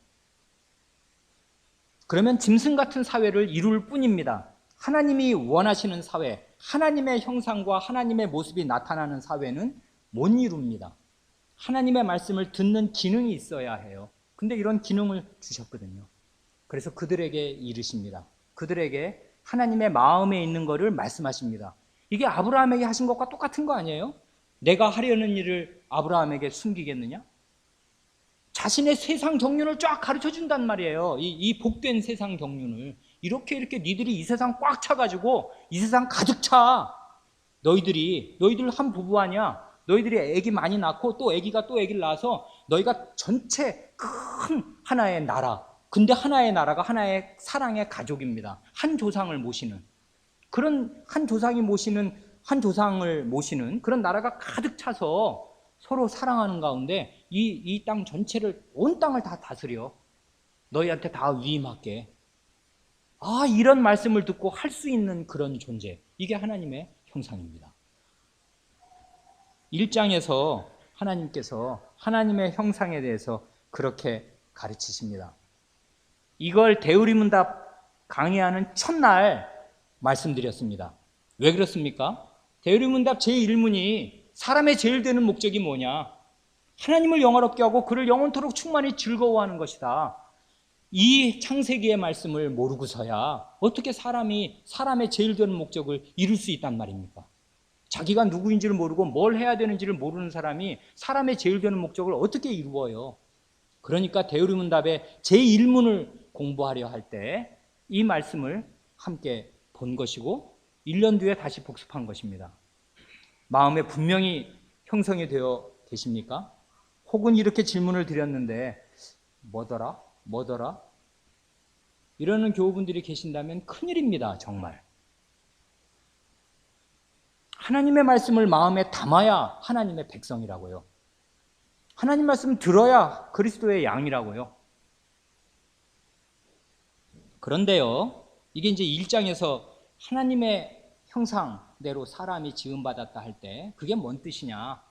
그러면 짐승 같은 사회를 이룰 뿐입니다. 하나님이 원하시는 사회, 하나님의 형상과 하나님의 모습이 나타나는 사회는 못 이룹니다. 하나님의 말씀을 듣는 기능이 있어야 해요. 근데 이런 기능을 주셨거든요. 그래서 그들에게 이르십니다. 그들에게 하나님의 마음에 있는 것을 말씀하십니다. 이게 아브라함에게 하신 것과 똑같은 거 아니에요? 내가 하려는 일을 아브라함에게 숨기겠느냐? 자신의 세상 경륜을 쫙 가르쳐 준단 말이에요. 이 복된 세상 경륜을. 이렇게 니들이 이 세상 꽉 차가지고 이 세상 가득 차. 너희들 한 부부 아니야. 너희들이 애기 많이 낳고 또 애기가 또 애기를 낳아서 너희가 전체 큰 하나의 나라. 근데 하나의 나라가 하나의 사랑의 가족입니다. 한 조상을 모시는. 그런 한 조상을 모시는 그런 나라가 가득 차서 서로 사랑하는 가운데 이 땅 전체를, 온 땅을 다 다스려. 너희한테 다 위임할게. 아, 이런 말씀을 듣고 할 수 있는 그런 존재. 이게 하나님의 형상입니다. 1장에서 하나님께서 하나님의 형상에 대해서 그렇게 가르치십니다. 이걸 대우리문답 강의하는 첫날 말씀드렸습니다. 왜 그렇습니까? 대우리문답 제1문이 사람의 제일 되는 목적이 뭐냐? 하나님을 영화롭게 하고 그를 영원토록 충만히 즐거워하는 것이다. 이 창세기의 말씀을 모르고서야 어떻게 사람의 제일 되는 목적을 이룰 수 있단 말입니까? 자기가 누구인지를 모르고 뭘 해야 되는지를 모르는 사람이 사람의 제일 되는 목적을 어떻게 이루어요? 그러니까 대우리문답의 제1문을 공부하려 할 때 이 말씀을 함께 본 것이고 1년 뒤에 다시 복습한 것입니다. 마음에 분명히 형성이 되어 계십니까? 혹은 이렇게 질문을 드렸는데 뭐더라? 이러는 교우분들이 계신다면 큰일입니다. 정말. 하나님의 말씀을 마음에 담아야 하나님의 백성이라고요. 하나님 말씀 들어야 그리스도의 양이라고요. 그런데요, 이게 이제 1장에서 하나님의 형상대로 사람이 지음받았다 할 때 그게 뭔 뜻이냐?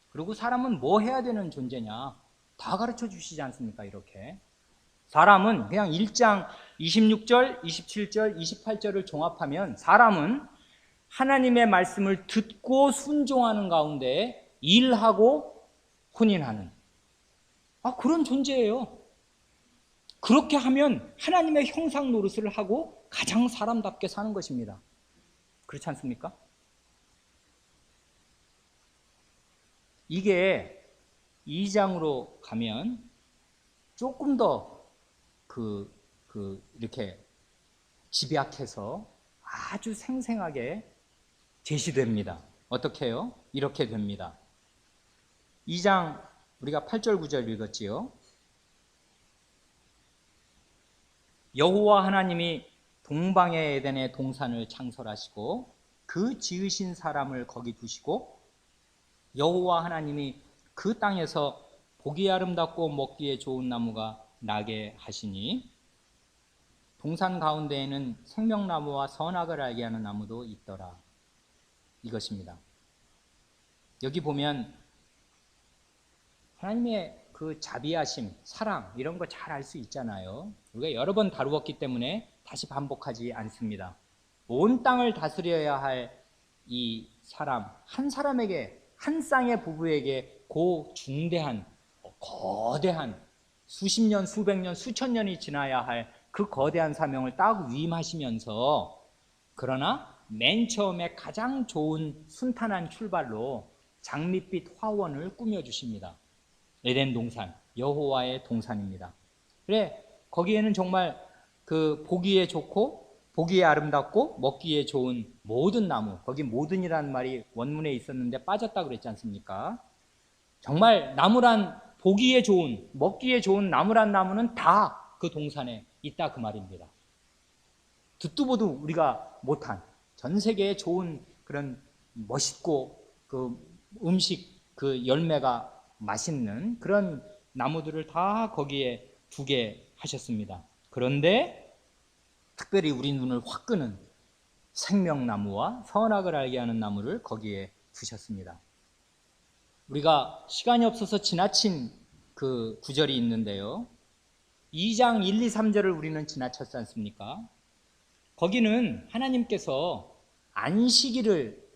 그리고 사람은 뭐 해야 되는 존재냐? 다 가르쳐 주시지 않습니까? 이렇게. 사람은 그냥 1장 26절, 27절, 28절을 종합하면 사람은 하나님의 말씀을 듣고 순종하는 가운데 일하고 혼인하는 그런 존재예요. 그렇게 하면 하나님의 형상 노릇을 하고 가장 사람답게 사는 것입니다. 그렇지 않습니까? 이게 2장으로 가면 조금 더 이렇게 집약해서 아주 생생하게 제시됩니다. 어떻게 해요? 이렇게 됩니다. 2장 우리가 8절 9절 읽었지요. 여호와 하나님이 동방의 에덴의 동산을 창설하시고 그 지으신 사람을 거기 두시고 여호와 하나님이 그 땅에서 보기 아름답고 먹기에 좋은 나무가 나게 하시니 동산 가운데에는 생명나무와 선악을 알게 하는 나무도 있더라. 이것입니다. 여기 보면 하나님의 그 자비하심, 사랑 이런 거 잘 알 수 있잖아요. 우리가 여러 번 다루었기 때문에 다시 반복하지 않습니다. 온 땅을 다스려야 할 이 사람, 한 사람에게, 한 쌍의 부부에게 그 중대한, 거대한 수십 년, 수백 년, 수천 년이 지나야 할 그 거대한 사명을 딱 위임하시면서 그러나 맨 처음에 가장 좋은 순탄한 출발로 장밋빛 화원을 꾸며주십니다. 에덴 동산, 여호와의 동산입니다. 그래, 거기에는 정말 그 보기에 좋고 보기에 아름답고 먹기에 좋은 모든 나무, 거기 모든이라는 말이 원문에 있었는데 빠졌다 그랬지 않습니까? 정말 나무란 보기에 좋은, 먹기에 좋은 나무란 나무는 다 그 동산에 있다 그 말입니다. 듣도 보도 우리가 못한 전 세계에 좋은 그런 멋있고 그 음식 그 열매가 맛있는 그런 나무들을 다 거기에 두게 하셨습니다. 그런데 특별히 우리 눈을 확 끄는 생명나무와 선악을 알게 하는 나무를 거기에 두셨습니다. 우리가 시간이 없어서 지나친 그 구절이 있는데요. 2장 1, 2, 3절을 우리는 지나쳤지 않습니까? 거기는 하나님께서 안식일을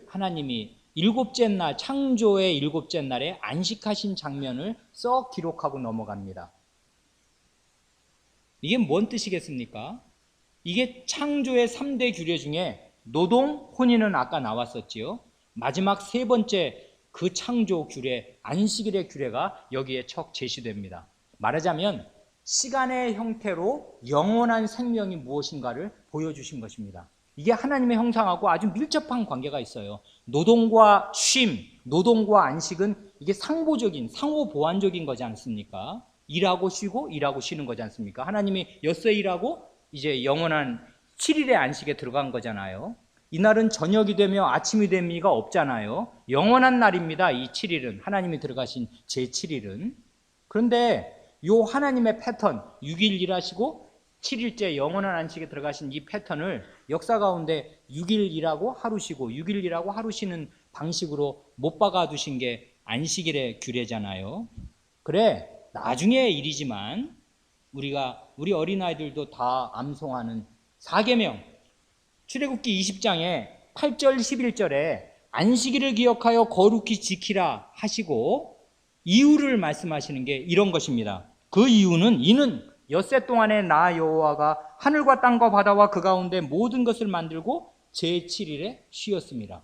하나님이 일곱째 날, 창조의 일곱째 날에 안식하신 장면을 썩 기록하고 넘어갑니다. 이게 뭔 뜻이겠습니까? 이게 창조의 3대 규례 중에 노동, 혼인은 아까 나왔었지요. 마지막 세 번째 그 창조 규례, 안식일의 규례가 여기에 척 제시됩니다. 말하자면 시간의 형태로 영원한 생명이 무엇인가를 보여주신 것입니다. 이게 하나님의 형상하고 아주 밀접한 관계가 있어요. 노동과 쉼, 노동과 안식은 이게 상보적인, 상호보완적인 거지 않습니까? 일하고 쉬고 일하고 쉬는 거지 않습니까? 하나님이 엿새 일하고 이제 영원한 7일의 안식에 들어간 거잖아요. 이날은 저녁이 되며 아침이 됩니가 없잖아요. 영원한 날입니다. 이 7일은 하나님이 들어가신 제7일은. 그런데 이 하나님의 패턴 6일 일하시고 7일째 영원한 안식에 들어가신 이 패턴을 역사 가운데 6일 일하고 하루 쉬고 6일 일하고 하루 쉬는 방식으로 못 박아두신 게 안식일의 규례잖아요. 그래, 나중의 일이지만 우리 어린아이들도 다 암송하는 사계명 출애굽기 20장에 8절 11절에 안식일을 기억하여 거룩히 지키라 하시고 이유를 말씀하시는 게 이런 것입니다. 그 이유는 이는 엿새 동안에 나 여호와가 하늘과 땅과 바다와 그 가운데 모든 것을 만들고 제7일에 쉬었습니다.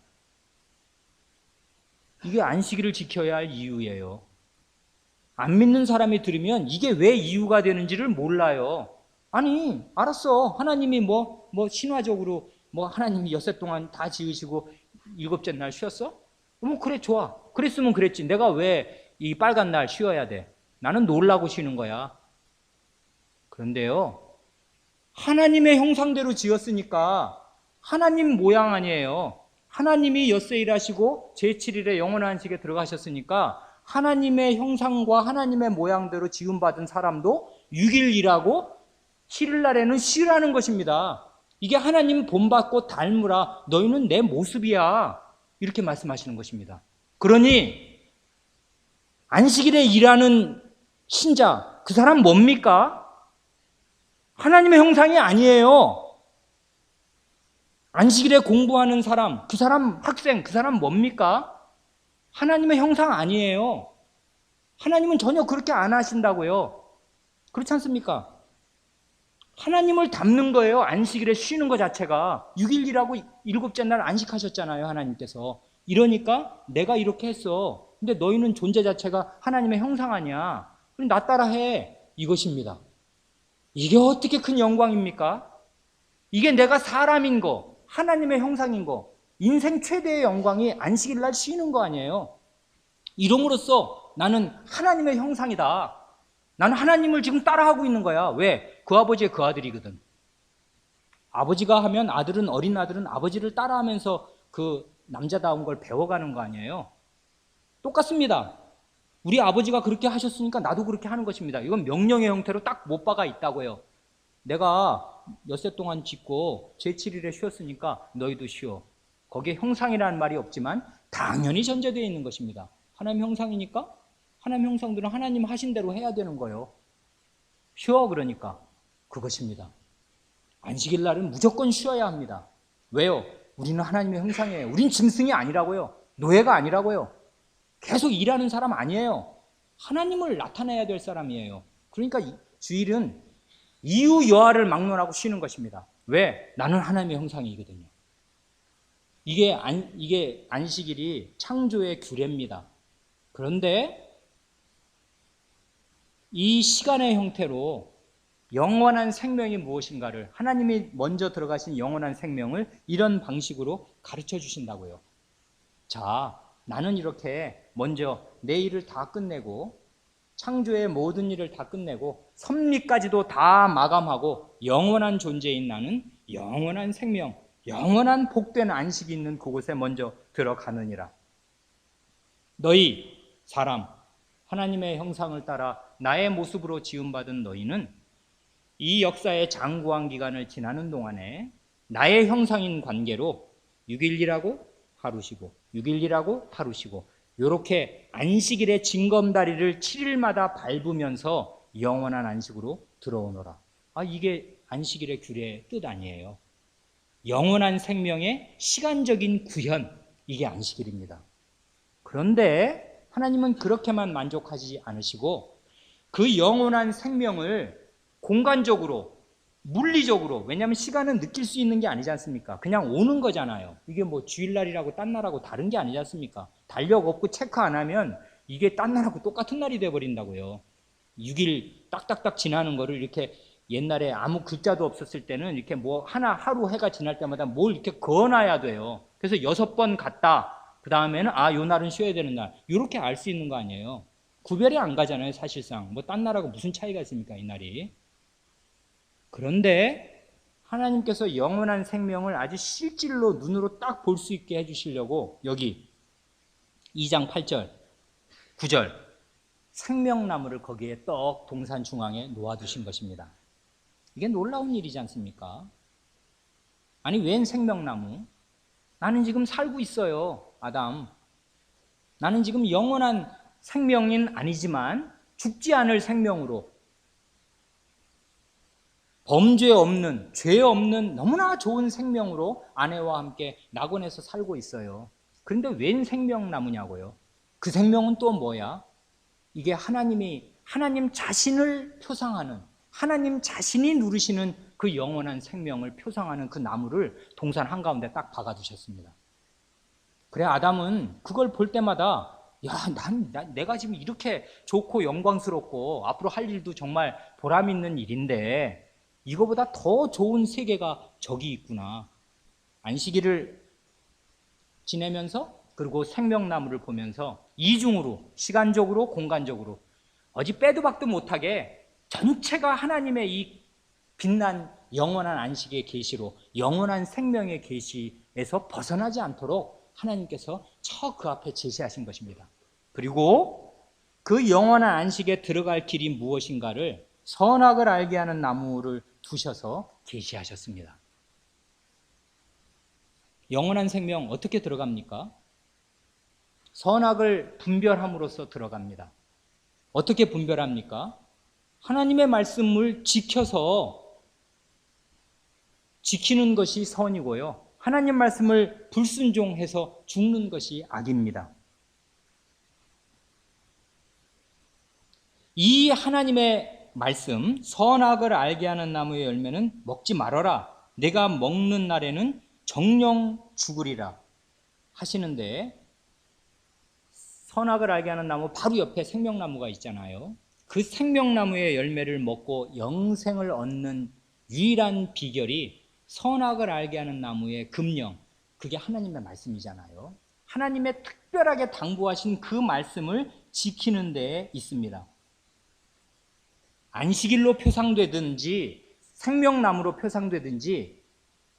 이게 안식일을 지켜야 할 이유예요. 안 믿는 사람이 들으면 이게 왜 이유가 되는지를 몰라요. 아니, 알았어. 하나님이 뭐 신화적으로 하나님이 엿새 동안 다 지으시고 일곱째 날 쉬었어? 그래, 좋아. 그랬으면 그랬지. 내가 왜 이 빨간 날 쉬어야 돼? 나는 놀라고 쉬는 거야. 그런데요, 하나님의 형상대로 지었으니까 하나님 모양 아니에요. 하나님이 엿새 일하시고 제7일에 영원한 안식에 들어가셨으니까 하나님의 형상과 하나님의 모양대로 지음받은 사람도 6일 일하고 7일 날에는 쉬라는 것입니다. 이게 하나님 본받고 닮으라. 너희는 내 모습이야. 이렇게 말씀하시는 것입니다. 그러니 안식일에 일하는 신자, 그 사람 뭡니까? 하나님의 형상이 아니에요. 안식일에 공부하는 사람, 그 사람 학생, 그 사람 뭡니까? 하나님의 형상 아니에요. 하나님은 전혀 그렇게 안 하신다고요. 그렇지 않습니까? 하나님을 닮는 거예요. 안식일에 쉬는 것 자체가. 6일이라고 일곱째 날 안식하셨잖아요, 하나님께서. 이러니까 내가 이렇게 했어. 근데 너희는 존재 자체가 하나님의 형상 아니야. 그럼 나 따라 해. 이것입니다. 이게 어떻게 큰 영광입니까? 이게 내가 사람인 거, 하나님의 형상인 거, 인생 최대의 영광이 안식일 날 쉬는 거 아니에요. 이름으로써 나는 하나님의 형상이다. 나는 하나님을 지금 따라하고 있는 거야. 왜? 그 아버지의 그 아들이거든. 아버지가 하면 어린 아들은 아버지를 따라하면서 그 남자다운 걸 배워가는 거 아니에요. 똑같습니다. 우리 아버지가 그렇게 하셨으니까 나도 그렇게 하는 것입니다. 이건 명령의 형태로 딱 못 박아 있다고요. 내가 엿새 동안 짓고 제7일에 쉬었으니까 너희도 쉬어. 거기에 형상이라는 말이 없지만 당연히 전제되어 있는 것입니다. 하나님 형상이니까 하나님 형상들은 하나님 하신 대로 해야 되는 거예요. 쉬어 그러니까 그것입니다. 안식일 날은 무조건 쉬어야 합니다. 왜요? 우리는 하나님의 형상이에요. 우린 짐승이 아니라고요. 노예가 아니라고요. 계속 일하는 사람 아니에요. 하나님을 나타내야 될 사람이에요. 그러니까 주일은 이유 여하를 막론하고 쉬는 것입니다. 왜? 나는 하나님의 형상이거든요. 이게 안식일이 창조의 규례입니다. 그런데 이 시간의 형태로 영원한 생명이 무엇인가를 하나님이 먼저 들어가신 영원한 생명을 이런 방식으로 가르쳐 주신다고요. 자, 나는 이렇게 먼저 내 일을 다 끝내고 창조의 모든 일을 다 끝내고 섭리까지도 다 마감하고 영원한 존재인 나는 영원한 생명, 영원한 복된 안식이 있는 그곳에 먼저 들어가느니라. 너희 사람, 하나님의 형상을 따라 나의 모습으로 지음받은 너희는 이 역사의 장구한 기간을 지나는 동안에 나의 형상인 관계로 6일이라고 하루 쉬고 6일이라고 하루 쉬고 이렇게 안식일의 징검다리를 7일마다 밟으면서 영원한 안식으로 들어오너라. 이게 안식일의 규례의 뜻 아니에요. 영원한 생명의 시간적인 구현, 이게 안식일입니다. 그런데 하나님은 그렇게만 만족하지 않으시고 그 영원한 생명을 공간적으로, 물리적으로, 왜냐하면 시간은 느낄 수 있는 게 아니지 않습니까? 그냥 오는 거잖아요. 이게 뭐 주일날이라고 딴 날하고 다른 게 아니지 않습니까? 달력 없고 체크 안 하면 이게 딴 날하고 똑같은 날이 돼버린다고요. 6일 딱딱딱 지나는 거를 이렇게 옛날에 아무 글자도 없었을 때는 이렇게 뭐 하루 해가 지날 때마다 뭘 이렇게 그어놔야 돼요. 그래서 6번 갔다. 그 다음에는 요 날은 쉬어야 되는 날. 이렇게 알 수 있는 거 아니에요. 구별이 안 가잖아요, 사실상. 뭐 딴 날하고 무슨 차이가 있습니까, 이 날이. 그런데 하나님께서 영원한 생명을 아주 실질로 눈으로 딱 볼 수 있게 해주시려고 여기 2장 8절, 9절 생명나무를 거기에 떡 동산 중앙에 놓아두신 것입니다. 이게 놀라운 일이지 않습니까? 아니, 웬 생명나무? 나는 지금 살고 있어요, 아담. 나는 지금 영원한 생명인 아니지만 죽지 않을 생명으로 범죄 없는, 죄 없는 너무나 좋은 생명으로 아내와 함께 낙원에서 살고 있어요. 그런데 웬 생명나무냐고요? 그 생명은 또 뭐야? 이게 하나님 자신을 표상하는, 하나님 자신이 누르시는 그 영원한 생명을 표상하는 그 나무를 동산 한가운데 딱 박아두셨습니다. 그래, 아담은 그걸 볼 때마다 내가 지금 이렇게 좋고 영광스럽고 앞으로 할 일도 정말 보람 있는 일인데 이거보다 더 좋은 세계가 저기 있구나. 안식일을 지내면서 그리고 생명나무를 보면서 이중으로, 시간적으로, 공간적으로 어디 빼도 박도 못하게 전체가 하나님의 이 빛난 영원한 안식의 계시로, 영원한 생명의 계시에서 벗어나지 않도록 하나님께서 그 앞에 제시하신 것입니다. 그리고 그 영원한 안식에 들어갈 길이 무엇인가를 선악을 알게 하는 나무를 두셔서 계시하셨습니다. 영원한 생명 어떻게 들어갑니까? 선악을 분별함으로써 들어갑니다. 어떻게 분별합니까? 하나님의 말씀을 지키는 것이 선이고요. 하나님 말씀을 불순종해서 죽는 것이 악입니다. 이 하나님의 말씀, 선악을 알게 하는 나무의 열매는 먹지 말아라. 내가 먹는 날에는 정령 죽으리라 하시는데, 선악을 알게 하는 나무 바로 옆에 생명나무가 있잖아요. 그 생명나무의 열매를 먹고 영생을 얻는 유일한 비결이 선악을 알게 하는 나무의 금령, 그게 하나님의 말씀이잖아요. 하나님의 특별하게 당부하신 그 말씀을 지키는 데에 있습니다. 안식일로 표상되든지 생명나무로 표상되든지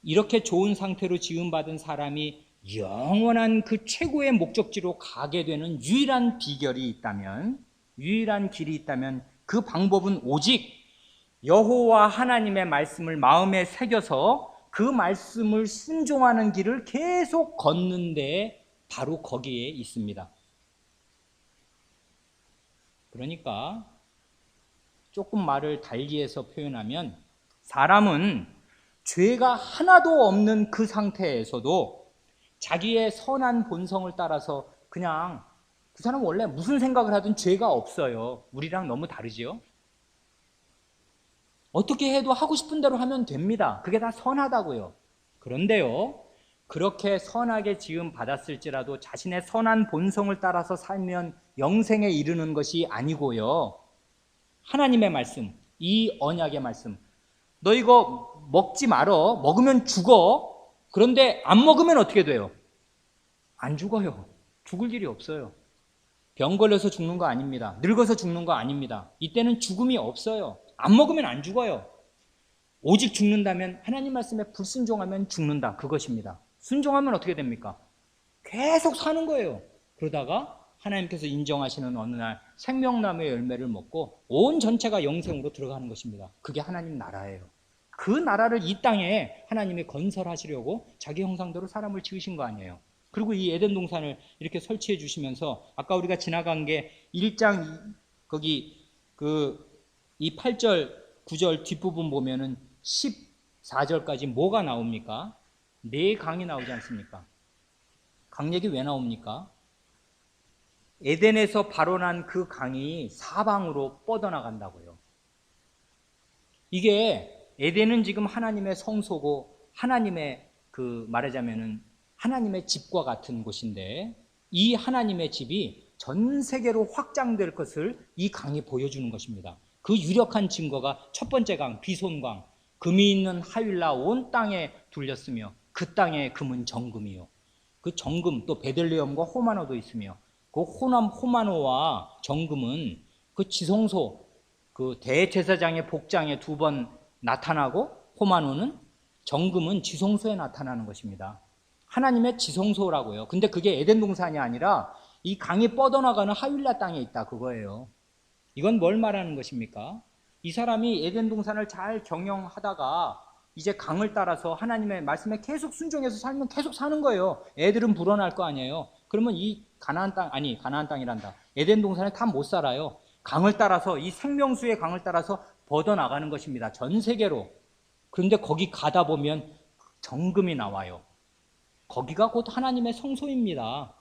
이렇게 좋은 상태로 지음받은 사람이 영원한 그 최고의 목적지로 가게 되는 유일한 비결이 있다면, 유일한 길이 있다면 그 방법은 오직 여호와 하나님의 말씀을 마음에 새겨서 그 말씀을 순종하는 길을 계속 걷는 데에 바로 거기에 있습니다. 그러니까 조금 말을 달리해서 표현하면, 사람은 죄가 하나도 없는 그 상태에서도 자기의 선한 본성을 따라서 그냥, 그 사람은 원래 무슨 생각을 하든 죄가 없어요. 우리랑 너무 다르지요? 어떻게 해도 하고 싶은 대로 하면 됩니다. 그게 다 선하다고요. 그런데요, 그렇게 선하게 지음 받았을지라도 자신의 선한 본성을 따라서 살면 영생에 이르는 것이 아니고요, 하나님의 말씀, 이 언약의 말씀, 너 이거 먹지 말어. 먹으면 죽어. 그런데 안 먹으면 어떻게 돼요? 안 죽어요. 죽을 일이 없어요. 병 걸려서 죽는 거 아닙니다. 늙어서 죽는 거 아닙니다. 이때는 죽음이 없어요. 안 먹으면 안 죽어요. 오직 죽는다면, 하나님 말씀에 불순종하면 죽는다, 그것입니다. 순종하면 어떻게 됩니까? 계속 사는 거예요. 그러다가 하나님께서 인정하시는 어느 날 생명나무의 열매를 먹고 온 전체가 영생으로 들어가는 것입니다. 그게 하나님 나라예요. 그 나라를 이 땅에 하나님이 건설하시려고 자기 형상대로 사람을 지으신 거 아니에요. 그리고 이 에덴 동산을 이렇게 설치해 주시면서, 아까 우리가 지나간 게 1장 거기 이 8절 9절 뒷부분 보면은 14절까지 뭐가 나옵니까? 네 강이 나오지 않습니까? 강 얘기 왜 나옵니까? 에덴에서 발원한 그 강이 사방으로 뻗어나간다고요. 이게, 에덴은 지금 하나님의 성소고 하나님의 말하자면은 하나님의 집과 같은 곳인데, 이 하나님의 집이 전 세계로 확장될 것을 이 강이 보여주는 것입니다. 그 유력한 증거가 첫 번째 강, 비손강, 금이 있는 하윌라 온 땅에 둘렸으며 그 땅의 금은 정금이요. 그 정금, 또 베들레헴과 호마노도 있으며, 그 호마노와 정금은 그 지성소, 그 대제사장의 복장에 2번 나타나고, 호마노는, 정금은 지성소에 나타나는 것입니다. 하나님의 지성소라고요. 근데 그게 에덴 동산이 아니라 이 강이 뻗어나가는 하윌라 땅에 있다, 그거예요. 이건 뭘 말하는 것입니까? 이 사람이 에덴 동산을 잘 경영하다가 이제 강을 따라서 하나님의 말씀에 계속 순종해서 살면 계속 사는 거예요. 애들은 불어날 거 아니에요. 그러면 이 가나안 땅이란다, 에덴 동산에 다 못 살아요. 강을 따라서, 이 생명수의 강을 따라서 뻗어나가는 것입니다, 전 세계로. 그런데 거기 가다 보면 정금이 나와요. 거기가 곧 하나님의 성소입니다.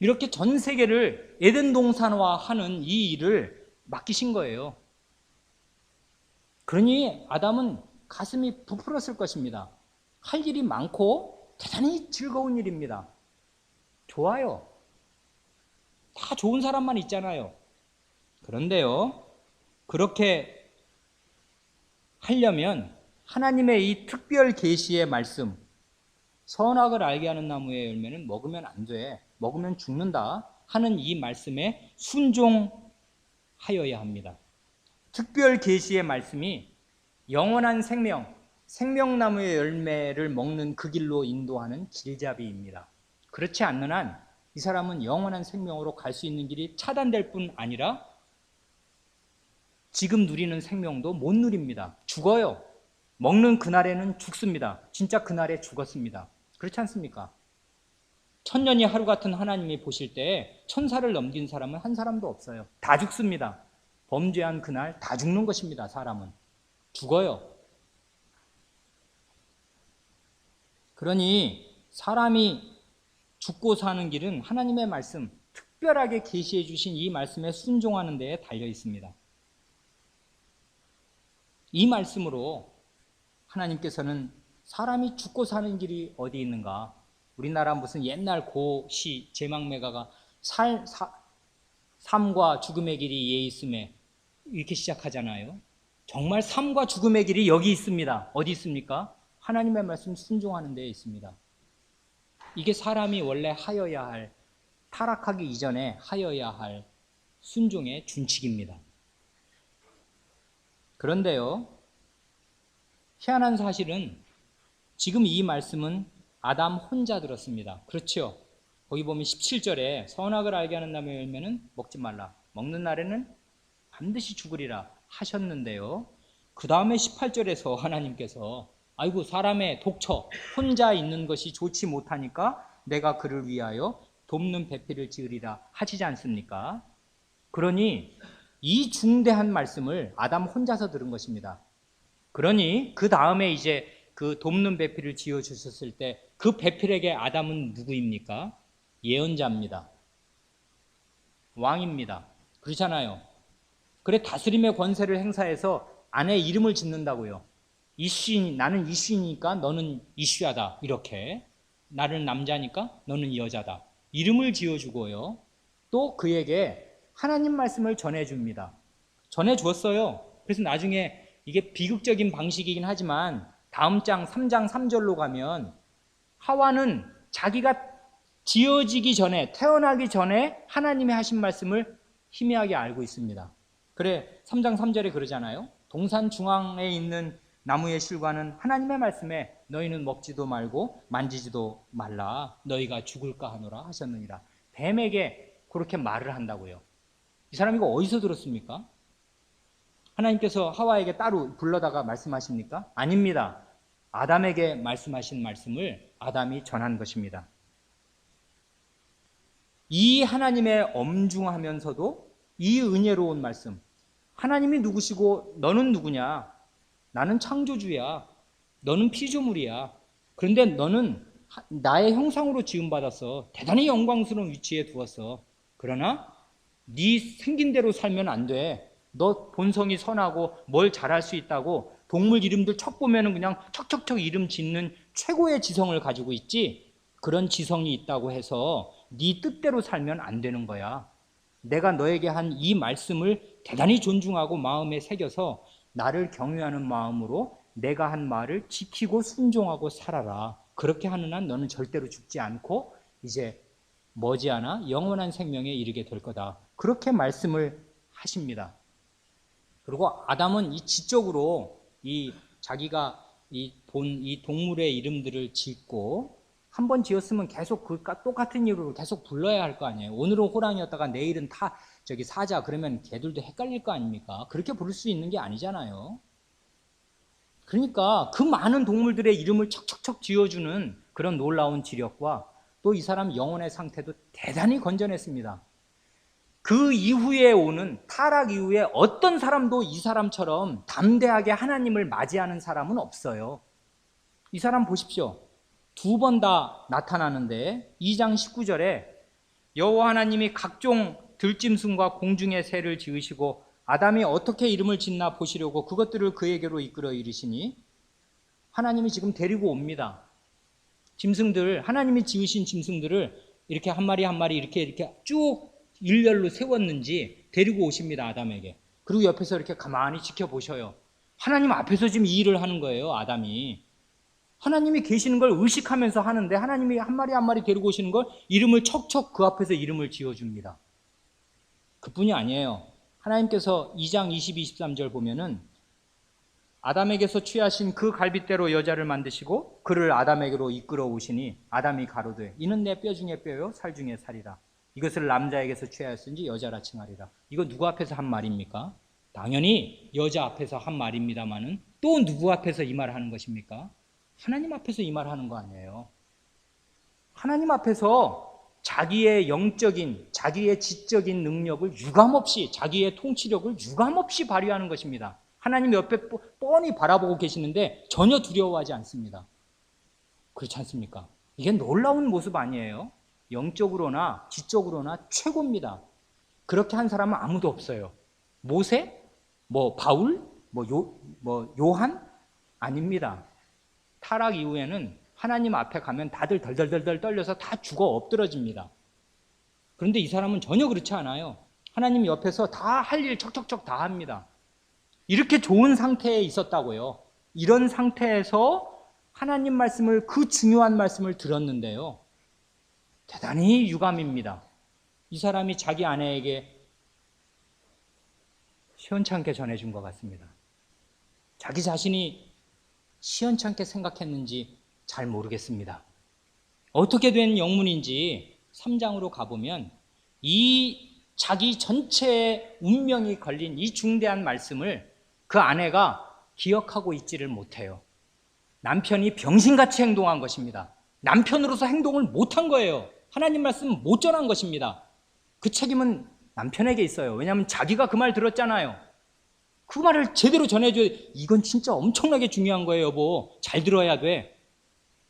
이렇게 전 세계를 에덴 동산화하는 이 일을 맡기신 거예요. 그러니 아담은 가슴이 부풀었을 것입니다. 할 일이 많고 대단히 즐거운 일입니다. 좋아요. 다 좋은 사람만 있잖아요. 그런데요, 그렇게 하려면 하나님의 이 특별 계시의 말씀, 선악을 알게 하는 나무의 열매는 먹으면 안 돼, 먹으면 죽는다 하는 이 말씀에 순종하여야 합니다. 특별 계시의 말씀이 영원한 생명나무의 열매를 먹는 그 길로 인도하는 길잡이입니다. 그렇지 않는 한 이 사람은 영원한 생명으로 갈 수 있는 길이 차단될 뿐 아니라 지금 누리는 생명도 못 누립니다. 죽어요. 먹는 그날에는 죽습니다. 진짜 그날에 죽었습니다. 그렇지 않습니까? 천년이 하루 같은 하나님이 보실 때 천사를 넘긴 사람은 한 사람도 없어요. 다 죽습니다. 범죄한 그날 다 죽는 것입니다. 사람은 죽어요. 그러니 사람이 죽고 사는 길은 하나님의 말씀, 특별하게 계시해 주신 이 말씀에 순종하는 데에 달려 있습니다. 이 말씀으로 하나님께서는 사람이 죽고 사는 길이 어디 있는가? 우리나라 무슨 옛날 고시 제망매가가 삶과 죽음의 길이 예 있음에 이렇게 시작하잖아요. 정말 삶과 죽음의 길이 여기 있습니다. 어디 있습니까? 하나님의 말씀 순종하는 데에 있습니다. 이게 사람이 원래 하여야 할, 타락하기 이전에 하여야 할 순종의 준칙입니다. 그런데요, 희한한 사실은 지금 이 말씀은 아담 혼자 들었습니다. 그렇죠? 거기 보면 17절에 선악을 알게 하는 나무의 열매는 먹지 말라. 먹는 날에는 반드시 죽으리라 하셨는데요. 그 다음에 18절에서 하나님께서 아이고 사람의 독처 혼자 있는 것이 좋지 못하니까 내가 그를 위하여 돕는 배필을 지으리라 하시지 않습니까? 그러니 이 중대한 말씀을 아담 혼자서 들은 것입니다. 그러니 그 다음에 이제 그 돕는 배필을 지어 주셨을 때 그 배필에게 아담은 누구입니까? 예언자입니다. 왕입니다. 그렇잖아요. 그래 다스림의 권세를 행사해서 아내 이름을 짓는다고요. 나는 이슈이니까 너는 이슈야다. 이렇게 나는 남자니까 너는 여자다. 이름을 지어주고요. 또 그에게 하나님 말씀을 전해줍니다. 전해주었어요. 그래서 나중에 이게 비극적인 방식이긴 하지만 다음 장 3장 3절로 가면 하와는 자기가 지어지기 전에 태어나기 전에 하나님이 하신 말씀을 희미하게 알고 있습니다. 그래 3장 3절에 그러잖아요. 동산 중앙에 있는 나무의 실과는 하나님의 말씀에 너희는 먹지도 말고 만지지도 말라 너희가 죽을까 하노라 하셨느니라. 뱀에게 그렇게 말을 한다고요. 이 사람 이거 어디서 들었습니까? 하나님께서 하와에게 따로 불러다가 말씀하십니까? 아닙니다. 아담에게 말씀하신 말씀을 아담이 전한 것입니다. 이 하나님의 엄중하면서도 이 은혜로운 말씀, 하나님이 누구시고 너는 누구냐? 나는 창조주야. 너는 피조물이야. 그런데 너는 나의 형상으로 지음받았어. 대단히 영광스러운 위치에 두었어. 그러나 네 생긴 대로 살면 안 돼. 너 본성이 선하고 뭘 잘할 수 있다고 동물 이름들 척 보면은 그냥 척척척 이름 짓는 최고의 지성을 가지고 있지. 그런 지성이 있다고 해서 네 뜻대로 살면 안 되는 거야. 내가 너에게 한 이 말씀을 대단히 존중하고 마음에 새겨서 나를 경외하는 마음으로 내가 한 말을 지키고 순종하고 살아라. 그렇게 하는 한 너는 절대로 죽지 않고 이제 머지않아 영원한 생명에 이르게 될 거다. 그렇게 말씀을 하십니다. 그리고 아담은 이 지적으로 자기가 이 동물의 이름들을 짓고 한 번 지었으면 계속 그 똑같은 이름으로 계속 불러야 할 거 아니에요. 오늘은 호랑이였다가 내일은 사자 그러면 개들도 헷갈릴 거 아닙니까? 그렇게 부를 수 있는 게 아니잖아요. 그러니까 그 많은 동물들의 이름을 척척척 지어주는 그런 놀라운 지력과 또 이 사람 영혼의 상태도 대단히 건전했습니다. 그 이후에 오는 타락 이후에 어떤 사람도 이 사람처럼 담대하게 하나님을 맞이하는 사람은 없어요. 이 사람 보십시오. 2번 다 나타나는데 2장 19절에 여호와 하나님이 각종 들짐승과 공중의 새를 지으시고 아담이 어떻게 이름을 짓나 보시려고 그것들을 그에게로 이끌어 이르시니 하나님이 지금 데리고 옵니다. 짐승들, 하나님이 지으신 짐승들을 이렇게 한 마리 한 마리 이렇게 쭉 일렬로 세웠는지 데리고 오십니다. 아담에게. 그리고 옆에서 이렇게 가만히 지켜보셔요. 하나님 앞에서 지금 이 일을 하는 거예요. 아담이. 하나님이 계시는 걸 의식하면서 하는데 하나님이 한 마리 한 마리 데리고 오시는 걸 이름을 척척 그 앞에서 이름을 지어줍니다. 그뿐이 아니에요. 하나님께서 2장 22, 23절 보면은 아담에게서 취하신 그 갈빗대로 여자를 만드시고 그를 아담에게로 이끌어 오시니 아담이 가로되 이는 내 뼈 중에 뼈요 살 중에 살이라. 이것을 남자에게서 취하였은지 여자라 칭하리라. 이거 누구 앞에서 한 말입니까? 당연히 여자 앞에서 한 말입니다만은 또 누구 앞에서 이 말을 하는 것입니까? 하나님 앞에서 이 말을 하는 거 아니에요. 하나님 앞에서 자기의 영적인, 자기의 지적인 능력을 유감없이, 자기의 통치력을 유감없이 발휘하는 것입니다. 하나님 옆에 뻔히 바라보고 계시는데 전혀 두려워하지 않습니다. 그렇지 않습니까? 이게 놀라운 모습 아니에요? 영적으로나 지적으로나 최고입니다. 그렇게 한 사람은 아무도 없어요. 모세? 바울? 요한? 아닙니다. 타락 이후에는 하나님 앞에 가면 다들 덜덜덜덜 떨려서 다 죽어 엎드러집니다. 그런데 이 사람은 전혀 그렇지 않아요. 하나님 옆에서 다 할 일 척척척 다 합니다. 이렇게 좋은 상태에 있었다고요. 이런 상태에서 하나님 말씀을, 그 중요한 말씀을 들었는데요. 대단히 유감입니다. 이 사람이 자기 아내에게 시원찮게 전해준 것 같습니다. 자기 자신이 시원찮게 생각했는지 잘 모르겠습니다. 어떻게 된 영문인지 3장으로 가보면 이 자기 전체의 운명이 걸린 이 중대한 말씀을 그 아내가 기억하고 있지를 못해요. 남편이 병신같이 행동한 것입니다. 남편으로서 행동을 못한 거예요. 하나님 말씀 못 전한 것입니다. 그 책임은 남편에게 있어요. 왜냐하면 자기가 그 말 들었잖아요. 그 말을 제대로 전해줘야 돼. 이건 진짜 엄청나게 중요한 거예요, 여보. 잘 들어야 돼.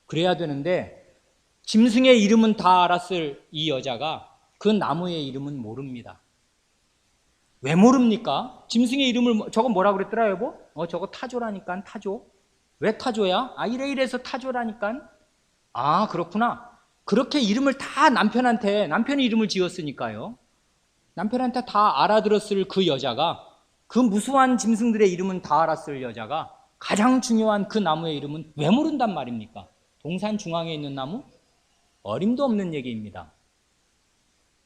그래야 되는데 짐승의 이름은 다 알았을 이 여자가 그 나무의 이름은 모릅니다. 왜 모릅니까? 짐승의 이름을, 저거 뭐라 그랬더라, 여보? 저거 타조라니까, 타조. 왜 타조야? 이래서 타조라니까. 그렇구나. 그렇게 이름을 다 남편이 이름을 지었으니까요. 남편한테 다 알아들었을 그 여자가, 그 무수한 짐승들의 이름은 다 알았을 여자가 가장 중요한 그 나무의 이름은 왜 모른단 말입니까? 동산 중앙에 있는 나무? 어림도 없는 얘기입니다.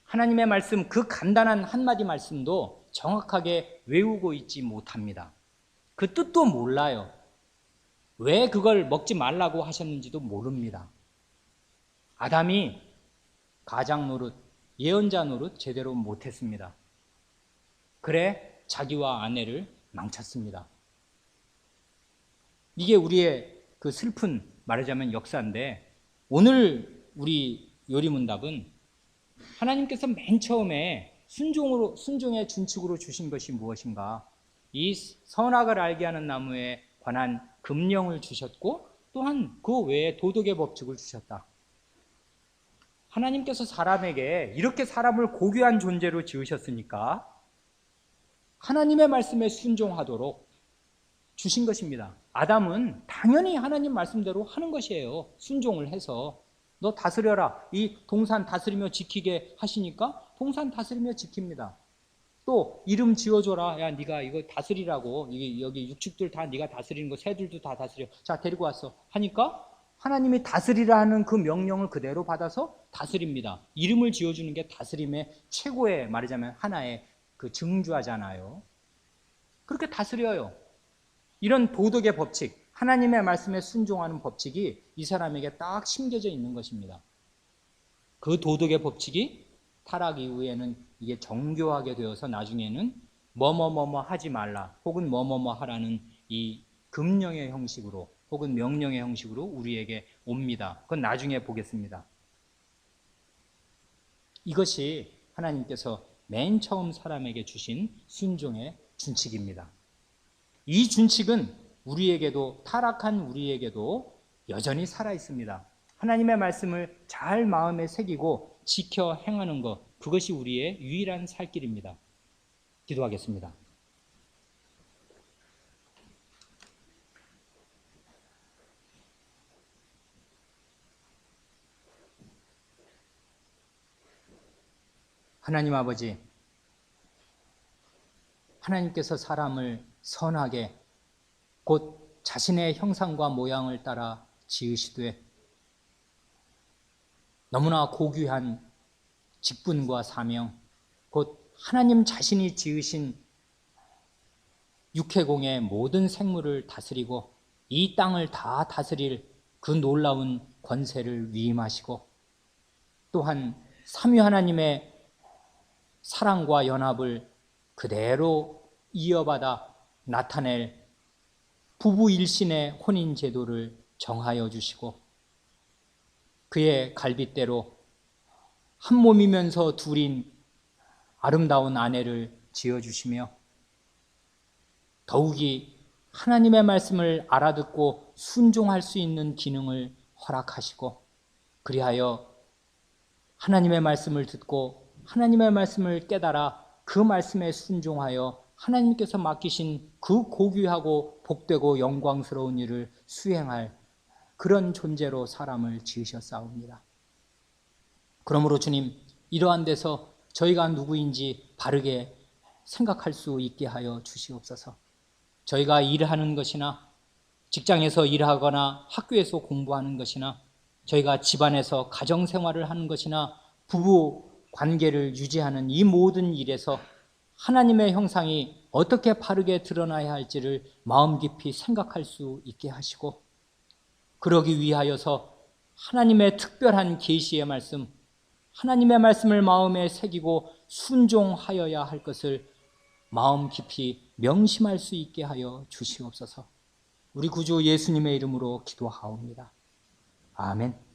하나님의 말씀, 그 간단한 한마디 말씀도 정확하게 외우고 있지 못합니다. 그 뜻도 몰라요. 왜 그걸 먹지 말라고 하셨는지도 모릅니다. 아담이 가장 노릇, 예언자 노릇 제대로 못했습니다. 그래 자기와 아내를 망쳤습니다. 이게 우리의 그 슬픈, 말하자면 역사인데, 오늘 우리 요리문답은 하나님께서 맨 처음에 순종의 준칙으로 주신 것이 무엇인가? 이 선악을 알게 하는 나무에 관한 금령을 주셨고, 또한 그 외에 도덕의 법칙을 주셨다. 하나님께서 사람에게 이렇게 사람을 고귀한 존재로 지으셨으니까 하나님의 말씀에 순종하도록 주신 것입니다. 아담은 당연히 하나님 말씀대로 하는 것이에요. 순종을 해서. 너 다스려라. 이 동산 다스리며 지키게 하시니까 동산 다스리며 지킵니다. 또 이름 지어줘라. 야, 네가 이거 다스리라고. 여기 육축들 다 네가 다스리는 거, 새들도 다 다스려. 자, 데리고 왔어. 하니까 하나님이 다스리라 하는 그 명령을 그대로 받아서 다스립니다. 이름을 지어주는 게 다스림의 최고의, 말하자면 하나의 그 증주하잖아요. 그렇게 다스려요. 이런 도덕의 법칙, 하나님의 말씀에 순종하는 법칙이 이 사람에게 딱 심겨져 있는 것입니다. 그 도덕의 법칙이 타락 이후에는 이게 정교하게 되어서 나중에는 뭐뭐뭐뭐 하지 말라 혹은 뭐뭐뭐 하라는 이 금령의 형식으로 혹은 명령의 형식으로 우리에게 옵니다. 그건 나중에 보겠습니다. 이것이 하나님께서 맨 처음 사람에게 주신 순종의 준칙입니다. 이 준칙은 우리에게도, 타락한 우리에게도 여전히 살아 있습니다. 하나님의 말씀을 잘 마음에 새기고 지켜 행하는 것, 그것이 우리의 유일한 살 길입니다. 기도하겠습니다. 하나님 아버지, 하나님께서 사람을 선하게 곧 자신의 형상과 모양을 따라 지으시되 너무나 고귀한 직분과 사명, 곧 하나님 자신이 지으신 육해공의 모든 생물을 다스리고 이 땅을 다 다스릴 그 놀라운 권세를 위임하시고, 또한 삼위 하나님의 사랑과 연합을 그대로 이어받아 나타낼 부부 일신의 혼인 제도를 정하여 주시고, 그의 갈빗대로 한 몸이면서 둘인 아름다운 아내를 지어주시며, 더욱이 하나님의 말씀을 알아듣고 순종할 수 있는 기능을 허락하시고, 그리하여 하나님의 말씀을 듣고 하나님의 말씀을 깨달아 그 말씀에 순종하여 하나님께서 맡기신 그 고귀하고 복되고 영광스러운 일을 수행할 그런 존재로 사람을 지으셨사옵니다. 그러므로 주님, 이러한 데서 저희가 누구인지 바르게 생각할 수 있게 하여 주시옵소서. 저희가 일하는 것이나 직장에서 일하거나 학교에서 공부하는 것이나 저희가 집안에서 가정생활을 하는 것이나 부부 관계를 유지하는 이 모든 일에서 하나님의 형상이 어떻게 바르게 드러나야 할지를 마음 깊이 생각할 수 있게 하시고, 그러기 위하여서 하나님의 특별한 계시의 말씀, 하나님의 말씀을 마음에 새기고 순종하여야 할 것을 마음 깊이 명심할 수 있게 하여 주시옵소서. 우리 구주 예수님의 이름으로 기도하옵니다. 아멘.